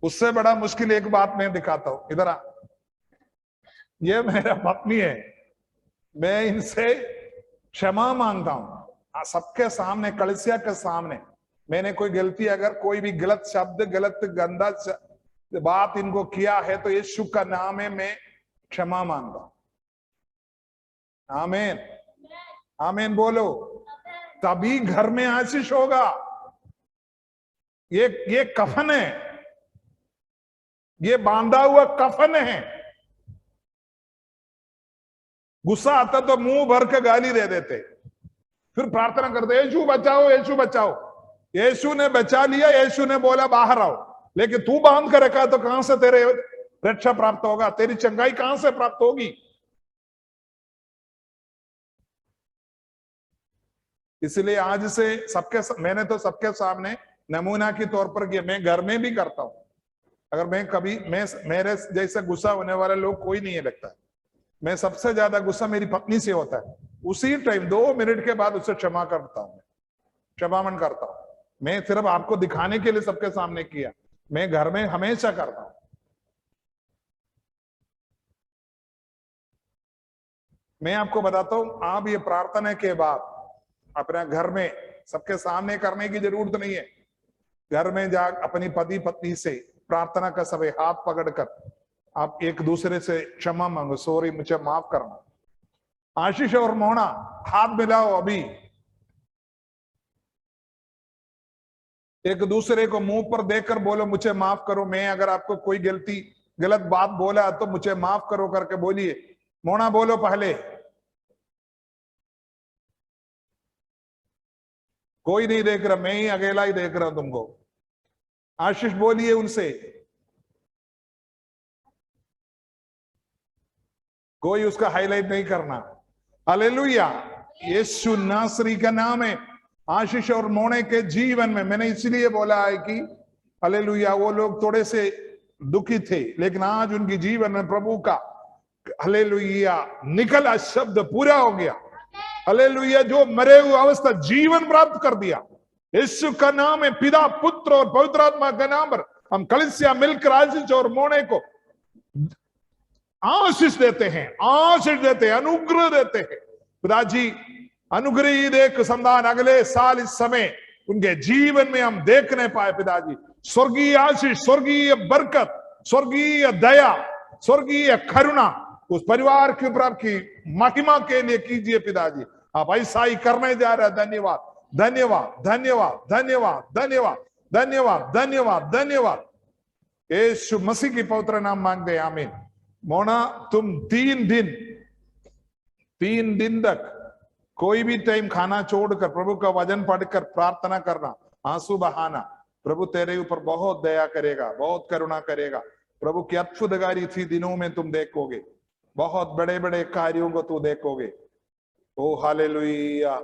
उससे बड़ा मुश्किल एक बात मैं दिखाता हूं, इधर आ। ये मेरा पत्नी है, मैं इनसे क्षमा मांगता हूं सबके सामने, कलीसिया के सामने। मैंने कोई गलती, अगर कोई भी गलत शब्द, गलत गंदा बात इनको किया है तो यीशु का नाम है, मैं क्षमा मांगता हूं। आमीन, आमीन बोलो, तभी घर में आशीष होगा। ये कफन है, ये बांधा हुआ कफन है। गुस्सा आता तो मुंह भर के गाली दे देते, फिर प्रार्थना करते यीशु बचाओ, यीशु बचाओ। यीशु ने बचा लिया, यीशु ने बोला बाहर आओ, लेकिन तू बांध कर रखा तो कहां से तेरे रक्षा प्राप्त होगा, तेरी चंगाई कहां से प्राप्त होगी। इसलिए आज से मैंने तो सबके सामने नमूना के तौर पर किया, मैं घर में भी करता हूं। अगर मैं कभी मेरे जैसे गुस्सा होने वाले लोग कोई नहीं है लगता है। मैं सबसे ज्यादा गुस्सा मेरी पत्नी से होता है, उसी टाइम 2 मिनट के बाद उससे क्षमा करता हूं, क्षमापण करता हूं। मैं सिर्फ आपको दिखाने के लिए सबके सामने किया, मैं घर में हमेशा करता हूं। मैं आपको बताता हूं, आप ये प्रार्थना के बाद अपना घर में सबके सामने करने की जरूरत नहीं है। घर में जा अपनी पति पत्नी से प्रार्थना का समय हाथ पकड़कर आप एक दूसरे से क्षमा मांगो, सॉरी मुझे माफ करना। आशीष और मोना हाथ मिलाओ, अभी एक दूसरे को मुंह पर देखकर बोलो मुझे माफ करो, मैं अगर आपको कोई गलत बात बोला तो मुझे माफ करो करके बोलिए। मोना बोलो पहले, कोई नहीं देख रहा, मैं ही अकेला ही देख रहा हूं तुमको। आशीष बोलिए उनसे, कोई उसका हाईलाइट नहीं करना। हालेलुया, यीशु नासरी का नाम है। आशीष और मोने के जीवन में मैंने इसलिए बोला है कि हालेलुया, वो लोग थोड़े से दुखी थे, लेकिन आज उनके जीवन में प्रभु का हालेलुया निकला शब्द पूरा हो गया। हालेलुया, जो मरे हुए अवस्था जीवन प्राप्त कर दिया। यीशु का नाम है, पिता पुत्र और पवित्र आत्मा का नाम पर हम कलीसिया मिलकर आशीष और मोने को आशीष देते हैं, आशीष देते हैं, अनुग्रह देते हैं। पिताजी अनुग्रहित एक संतान अगले साल इस समय उनके जीवन में हम देखने पाए। पिताजी स्वर्गीय आशीष, स्वर्गीय बरकत, स्वर्गीय दया, स्वर्गीय करुणा उस परिवार के ऊपर आपकी महिमा के लिए कीजिए। पिताजी आप ऐसा ही करने जा रहे हैं। धन्यवाद, धन्यवाद, धन्यवाद, धन्यवाद, धन्यवाद, धन्यवाद, धन्यवाद, धन्यवाद। यीशु मसीह की पवित्र नाम मांगते हैं, आमीन। मोना तुम 3 दिन तक कोई भी टाइम खाना छोड़कर प्रभु का वचन पढ़कर प्रार्थना करना, आंसू बहाना। प्रभु तेरे ऊपर बहुत दया करेगा, बहुत करुणा करेगा। प्रभु की अद्भुतकारी थी दिनों में तुम देखोगे, बहुत बड़े बड़े कार्यों को तू देखोगे। ओ हालेलुया।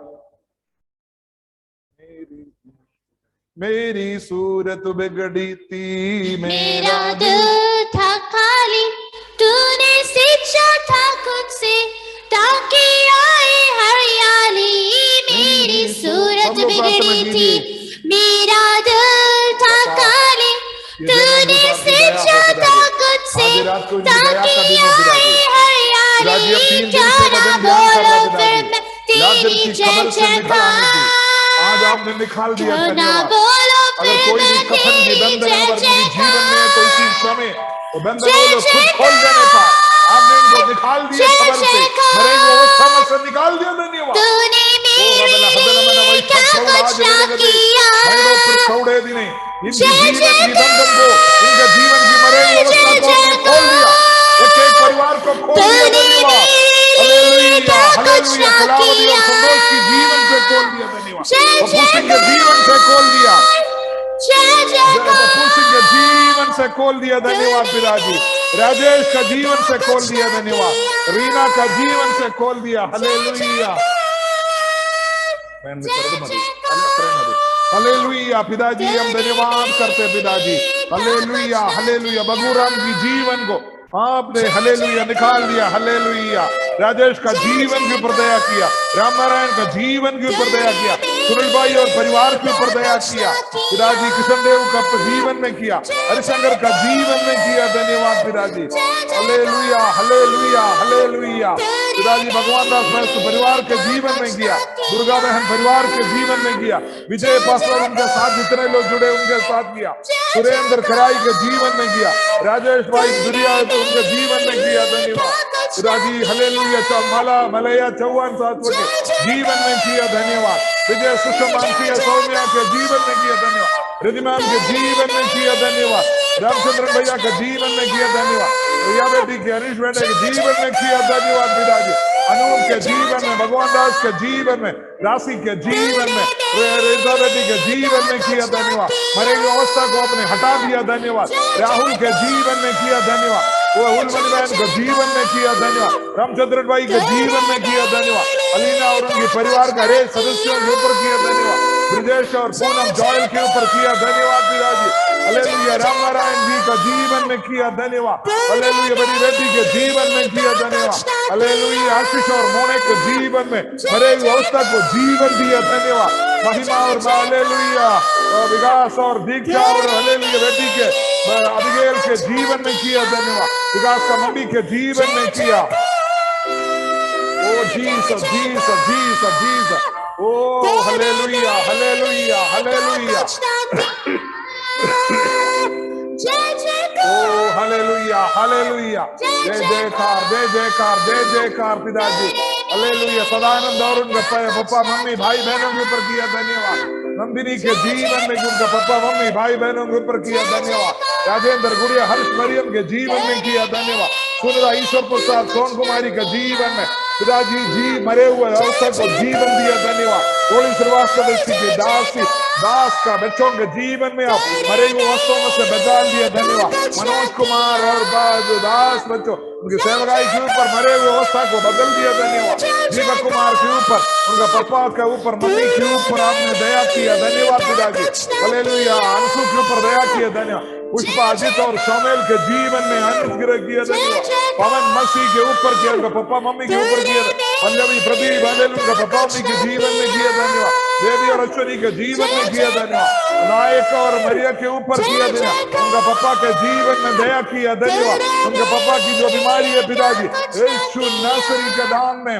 मेरी सूरत बिगड़ी थी, मेरा दिल था खाली, तूने सींचा था खुद से ताकि आए हरियाली। मेरी सूरत बिगड़ी थी, मेरा दिल था खाली, तूने सींचा था खुद से ताकि आए हरियाली। क्या ना बोलो फिर मैं तेरी जय जयकार, आज आपने निकाल दिया। क्या ना धन्यवाद। बोलो अगर फिर कोई भी मैं कफन की तेरी बंधन जय अगर मेरे जीवन में है तो इसी जयकार। समय वो बंधन वो खुद खोल देने का आपने इनको निकाल दिया जय खबर से, जयकार। मरे वो अवस्था में से निकाल दिया। धन्यवाद। तूने मेरे लिए क्या कुछ ना किया। इनकी जीवन की बंधन को, इनके जीवन की मरे हुए अवस्था को आपने खोल दिया, एक एक परिवार को खोल दिया। धन्यवाद। Hallelujah, hallelujah. कलावती और संतोष की जीवन से खोल दिया। धन्यवाद। पप्पू सिंह के जीवन से खोल दिया, पप्पू सिंह के जीवन से खोल दिया। धन्यवाद पिताजी। राजेश का जीवन से खोल दिया। धन्यवाद। रीना का जीवन से खोल दिया। हालेलुया। हालेलुया पिताजी, हम धन्यवाद करते पिताजी। Hallelujah, hallelujah. बगुराम की जीवन को आपने हालेलुया निकाल दिया। हालेलुया। राजेश का जीवन के ऊपर दया किया, राम नारायण का जीवन के ऊपर दया किया, सुनील भाई और परिवार के ऊपर दया किया पिताजी, किशन देव का जीवन में किया, हरिशंकर का जीवन में किया। धन्यवाद पिताजी। हालेलुया, हालेलुया, हालेलुया पिताजी। भगवान दास महस्त परिवार के जीवन में किया, दुर्गा बहन परिवार के जीवन में किया, विजय पासवान उनके साथ जितने लोग जुड़े उनके साथ किया, सुरेंद्र खराई के जीवन में किया, राजेश भाई दुनिया उनके जीवन में किया। धन्यवाद पिताजी। हालेलुया। माला मलया चौहान साहब के जीवन में किया। धन्यवाद। विजय सुषमांसी सौम्या के जीवन में किया। धन्यवाद। रिधिमान के जीवन में किया। धन्यवाद। रामचंद्रन भैया के जीवन में किया। धन्यवाद। रिया बेटी के, हरीश बेटे के जीवन में किया। धन्यवाद पिताजी। अनूप के जीवन में, भगवान दास के जीवन में, राशि के जीवन में, रेजा बेटी के जीवन में किया। धन्यवाद। मरे हुई अवस्था को आपने हटा दिया। धन्यवाद। राहुल के जीवन में किया। धन्यवाद। वो उलमनी बहन के जीवन में किया। धन्यवाद। रामचंद्र भाई के जीवन में किया। धन्यवाद। अलीना और उनके परिवार का हरेक सदस्यों के ऊपर किया। धन्यवाद। ब्रजेश और पूनम जॉयल के ऊपर किया। धन्यवाद पिताजी। हालेलुया। राम नारायण जी का जीवन में किया। धन्यवाद। हालेलुया। बड़ी बेटी के जीवन में किया। धन्यवाद। हालेलुया। आशीष और मोने के जीवन में मरे हुए अवस्था को जीवन दिया। धन्यवाद। महिमा और हालेलुया विकास और दीक्षा और हालेलुया बेटी के अभिगेल के जीवन में किया। धन्यवाद। विकास का मम्मी के जीवन में किया। ओ जीसस, जीसस, जीसस, जीसस। ओ हालेलुया, हालेलुया, हालेलुया। ओ हालेलुया, हालेलुया। जय जयकार, जय जयकार, जय जयकार पिताजी। हालेलुया। सदानंद और उनका पापा मम्मी भाई बहनों के ऊपर किया। धन्यवाद। नंदिनी के जीवन में उनका पापा मम्मी भाई बहनों के ऊपर किया। धन्यवाद। राजेंद्र गुड़िया हर्ष मरियम के जीवन में किया। धन्यवाद। सुनरा ईश्वर प्रसाद सोन कुमारी के जीवन में पिताजी जी मरे हुए अवसर को जीवन दिया। धन्यवाद। गोली श्रीवास्तव की दास का बच्चों के जीवन में आप मरे हुए अवस्थों में से बचा दिया। धन्यवाद। मनोज कुमार और दास बच्चों उनकी सेवकाई के ऊपर मरे हुए अवस्था को बदल दिया। धन्यवाद। दीपक कुमार के ऊपर, उनका पापा के ऊपर, मम्मी के ऊपर आपने दया किया। धन्यवाद पिताजी। हालेलुया। अंशु के ऊपर दया किया। धन्यवाद। पुष्पा अजित और शोमेल के जीवन में अनुग्रह किया। धन्यवाद। पवन मसीह के ऊपर किया, उनका पापा मम्मी के ऊपर किया। पल्लवी प्रदीप बंदेल उनका पापा मम्मी के जीवन में किया। धन्यवाद। देवी और अश्वनी के जीवन में किया। धन्यवाद। नायक और मरिया के ऊपर किया। धन्यवाद। उनका पापा के जीवन में दया किया। धन्यवाद। उनके पापा की जो बीमारी है पिताजी यीशु नासरी के दान में,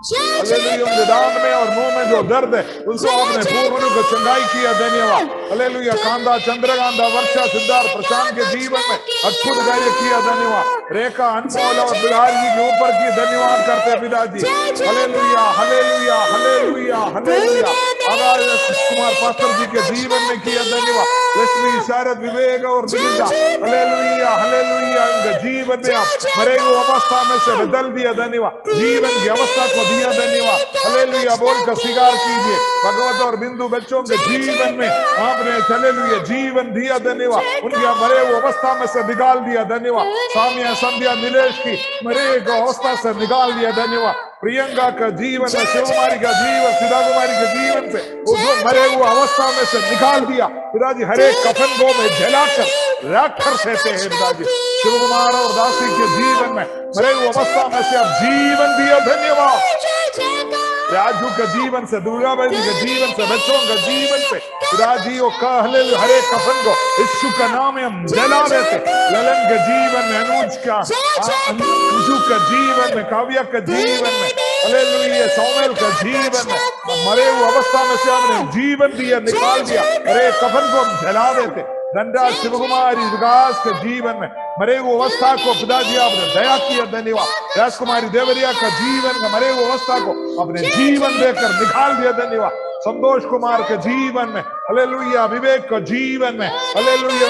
हालेलुया, उनके दांत में और मुंह में जो दर्द है उसको आपने पूर्ण को चंगाई किया। धन्यवाद। हालेलुया। कांदा, चंद्रकांता, वर्षा, सिद्धार्थ, प्रशांत के जीवन में अद्भुत कार्य किया। धन्यवाद। रेखा, अनमोल और बिहार जी के ऊपर की धन्यवाद करते पिताजी। Hallelujah, hallelujah, hallelujah, hallelujah. आगाज कुमार पास्टर जी के जीवन में किया। धन्यवाद। लक्ष्मी, शारद, विवेक और विनिता, हालेलुया, हालेलुया। उनके जीवन में आप मरे हुए अवस्था में से बदल दिया। धन्यवाद। जीवन की अवस्था को दिया। धन्यवाद। हालेलुया बोलकर स्वीकार कीजिए। भगवत और बिंदु बच्चों के जीवन में आपने हालेलुया जीवन दिया। धन्यवाद। उनकी मरे हुए अवस्था में से निकाल दिया। धन्यवाद। सामिया, संध्या, नीलेश की मरे हुए अवस्था से निकाल दिया। धन्यवाद। प्रियंका का जीवन में, शिवकुमारी का जीवन, सीधा कुमारी के जीवन से उसको मरे हुए अवस्था में से निकाल दिया पिताजी। हर एक कफन को में जलाकर राख कर देते हैं पिताजी। शिवकुमार और दासी के जीवन में मरे हुए अवस्था में से अब जीवन दिया, धन्यवाद। राजू के जीवन से, दुर्गाबाई जी के जीवन से, बच्चों के जीवन से पिताजी वो कहले हर एक कफन को यीशु का नाम में हम जला देते। ललन के जीवन में, अनुज का, अंशु का जीवन में, काव्या के जीवन में, हालेलुया, सौमेल का जीवन में मरे हुए अवस्था में से हमने जीवन दिया, निकाल दिया। अरे कफन को हम जला देते। धनराज शिवकुमारी विकास के जीवन में मरे हुए अवस्था को पिताजी आपने दया किया, धन्यवाद। राजकुमारी देवरिया का जीवन में मरे हुए अवस्था को अपने जीवन देकर निकाल दिया, धन्यवाद। संतोष कुमार के जीवन में, हालेलुया, विवेक के जीवन में, हालेलुया,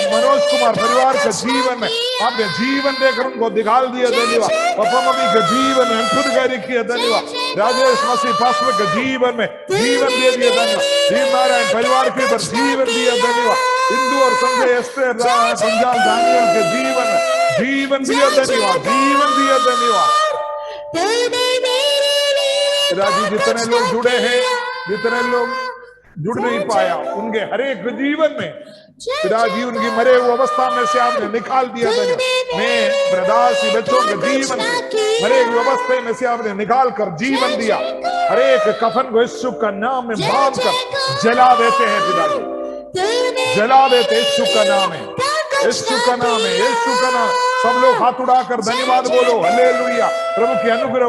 मनोज कुमार परिवार के जीवन में आपने जीवन देकर उनको निकाल दिया, धन्यवाद। पापा मम्मी के जीवन में खुद गैरी किया, धन्यवाद। राजेश मसीह पास्टर के जीवन में जीवन दे दिया, धन्यवाद। दीन नारायण परिवार के ऊपर जीवन दिया, धन्यवाद। हिंदू और संजय एस्टर पंजाब दानियल के जीवन में जीवन दिया, धन्यवाद, जीवन दिया, धन्यवाद। राजी जितने लोग जुड़े हैं, जितने लोग जुड़ नहीं पाया, उनके हरेक जीवन में पिताजी उनकी मरे हुए अवस्था में से आपने निकाल दिया, धन्यवाद। मैं प्रदासी बच्चों के जीवन से मरे हुए अवस्था में से आपने निकाल कर जीवन दिया। हरेक कफन को यीशु का नाम में बांध कर जला देते हैं पिताजी, जला देते। यीशु का नाम है, यीशु का नाम है, यीशु का नाम। सब लोग हाथ उड़ाकर धन्यवाद बोलो, हालेलुया। प्रभु की अनुग्रह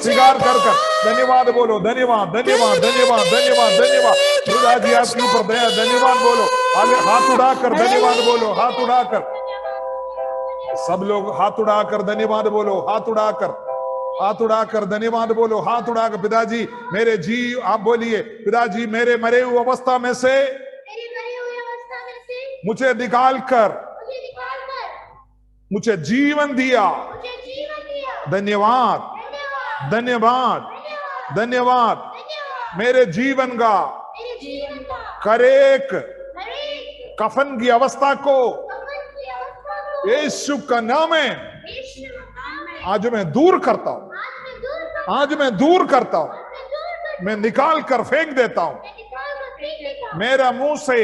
स्वीकार कर धन्यवाद बोलो, धन्यवाद, धन्यवाद, धन्यवाद, धन्यवाद, धन्यवाद। पिताजी आपके ऊपर दया, धन्यवाद बोलो। हाथ उड़ाकर धन्यवाद बोलो, हाथ उड़ाकर, सब लोग हाथ उड़ाकर धन्यवाद बोलो, हाथ उड़ाकर, हाथ उड़ाकर धन्यवाद बोलो, हाथ उड़ाकर। पिताजी मेरे जी, आप बोलिए, पिताजी मेरे मरे हुए अवस्था में से मुझे निकाल कर मुझे जीवन दिया, धन्यवाद, धन्यवाद, धन्यवाद। मेरे जीवन का करेक कफन की अवस्था को यीशु का नाम है आज मैं दूर करता हूं, आज मैं दूर करता हूं, मैं निकाल कर फेंक देता हूं। मेरा मुंह से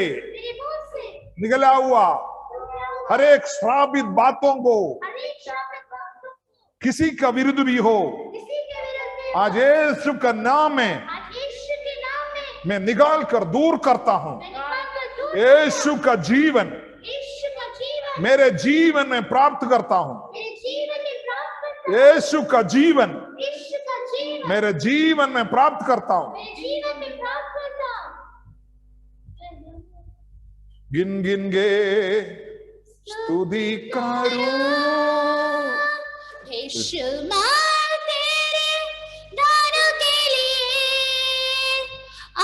निकला हुआ हर एक श्रापित बातों को, किसी का विरुद्ध भी हो, आज यीशु का नाम में मैं निकाल कर दूर करता हूं। यीशु का जीवन मेरे जीवन में प्राप्त करता हूं। यीशु का जीवन मेरे जीवन में प्राप्त करता हूं। गिन गिन गे स्तुति करूं, तेरे दानों के लिए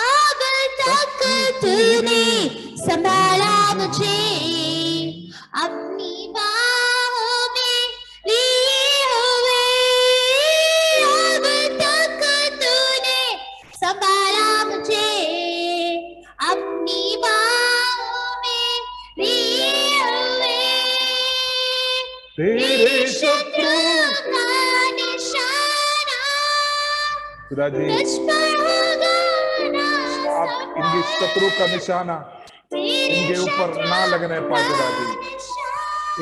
अब तक तूने संभाला मुझे, अपनी बाहों में लिए हुए अब तक तूने संभाला मुझे, अपनी बाहों में लिए हुए। तेरे शत्रु का निशाना पिताजी, तुझ पर होगा ना, आप इनकी शत्रु का निशाना इनके ऊपर ना लगने पाए पिताजी,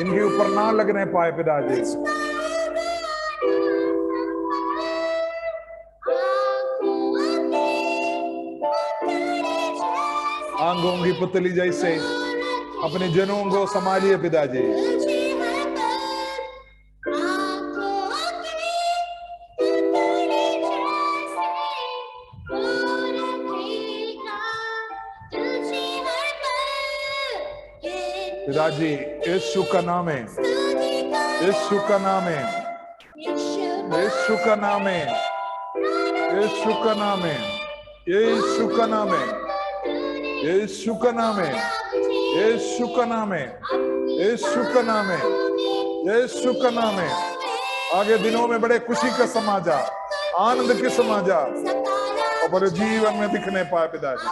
इनके ऊपर ना लगने पाए पिताजी। आंगों की पुतली जैसे अपने जनों को संभालिए पिताजी। पिताजी यीशु का नाम है, यीशु का नाम है, यीशु का नाम है, यीशु का नाम है, यीशु का नाम है, यीशु का नाम है, यीशु का नाम है, यीशु का नाम है, यीशु का नाम है। आगे दिनों में बड़े खुशी का समाचार, आनंद के समाचार और जीवन में दिखने पाए पिताजी।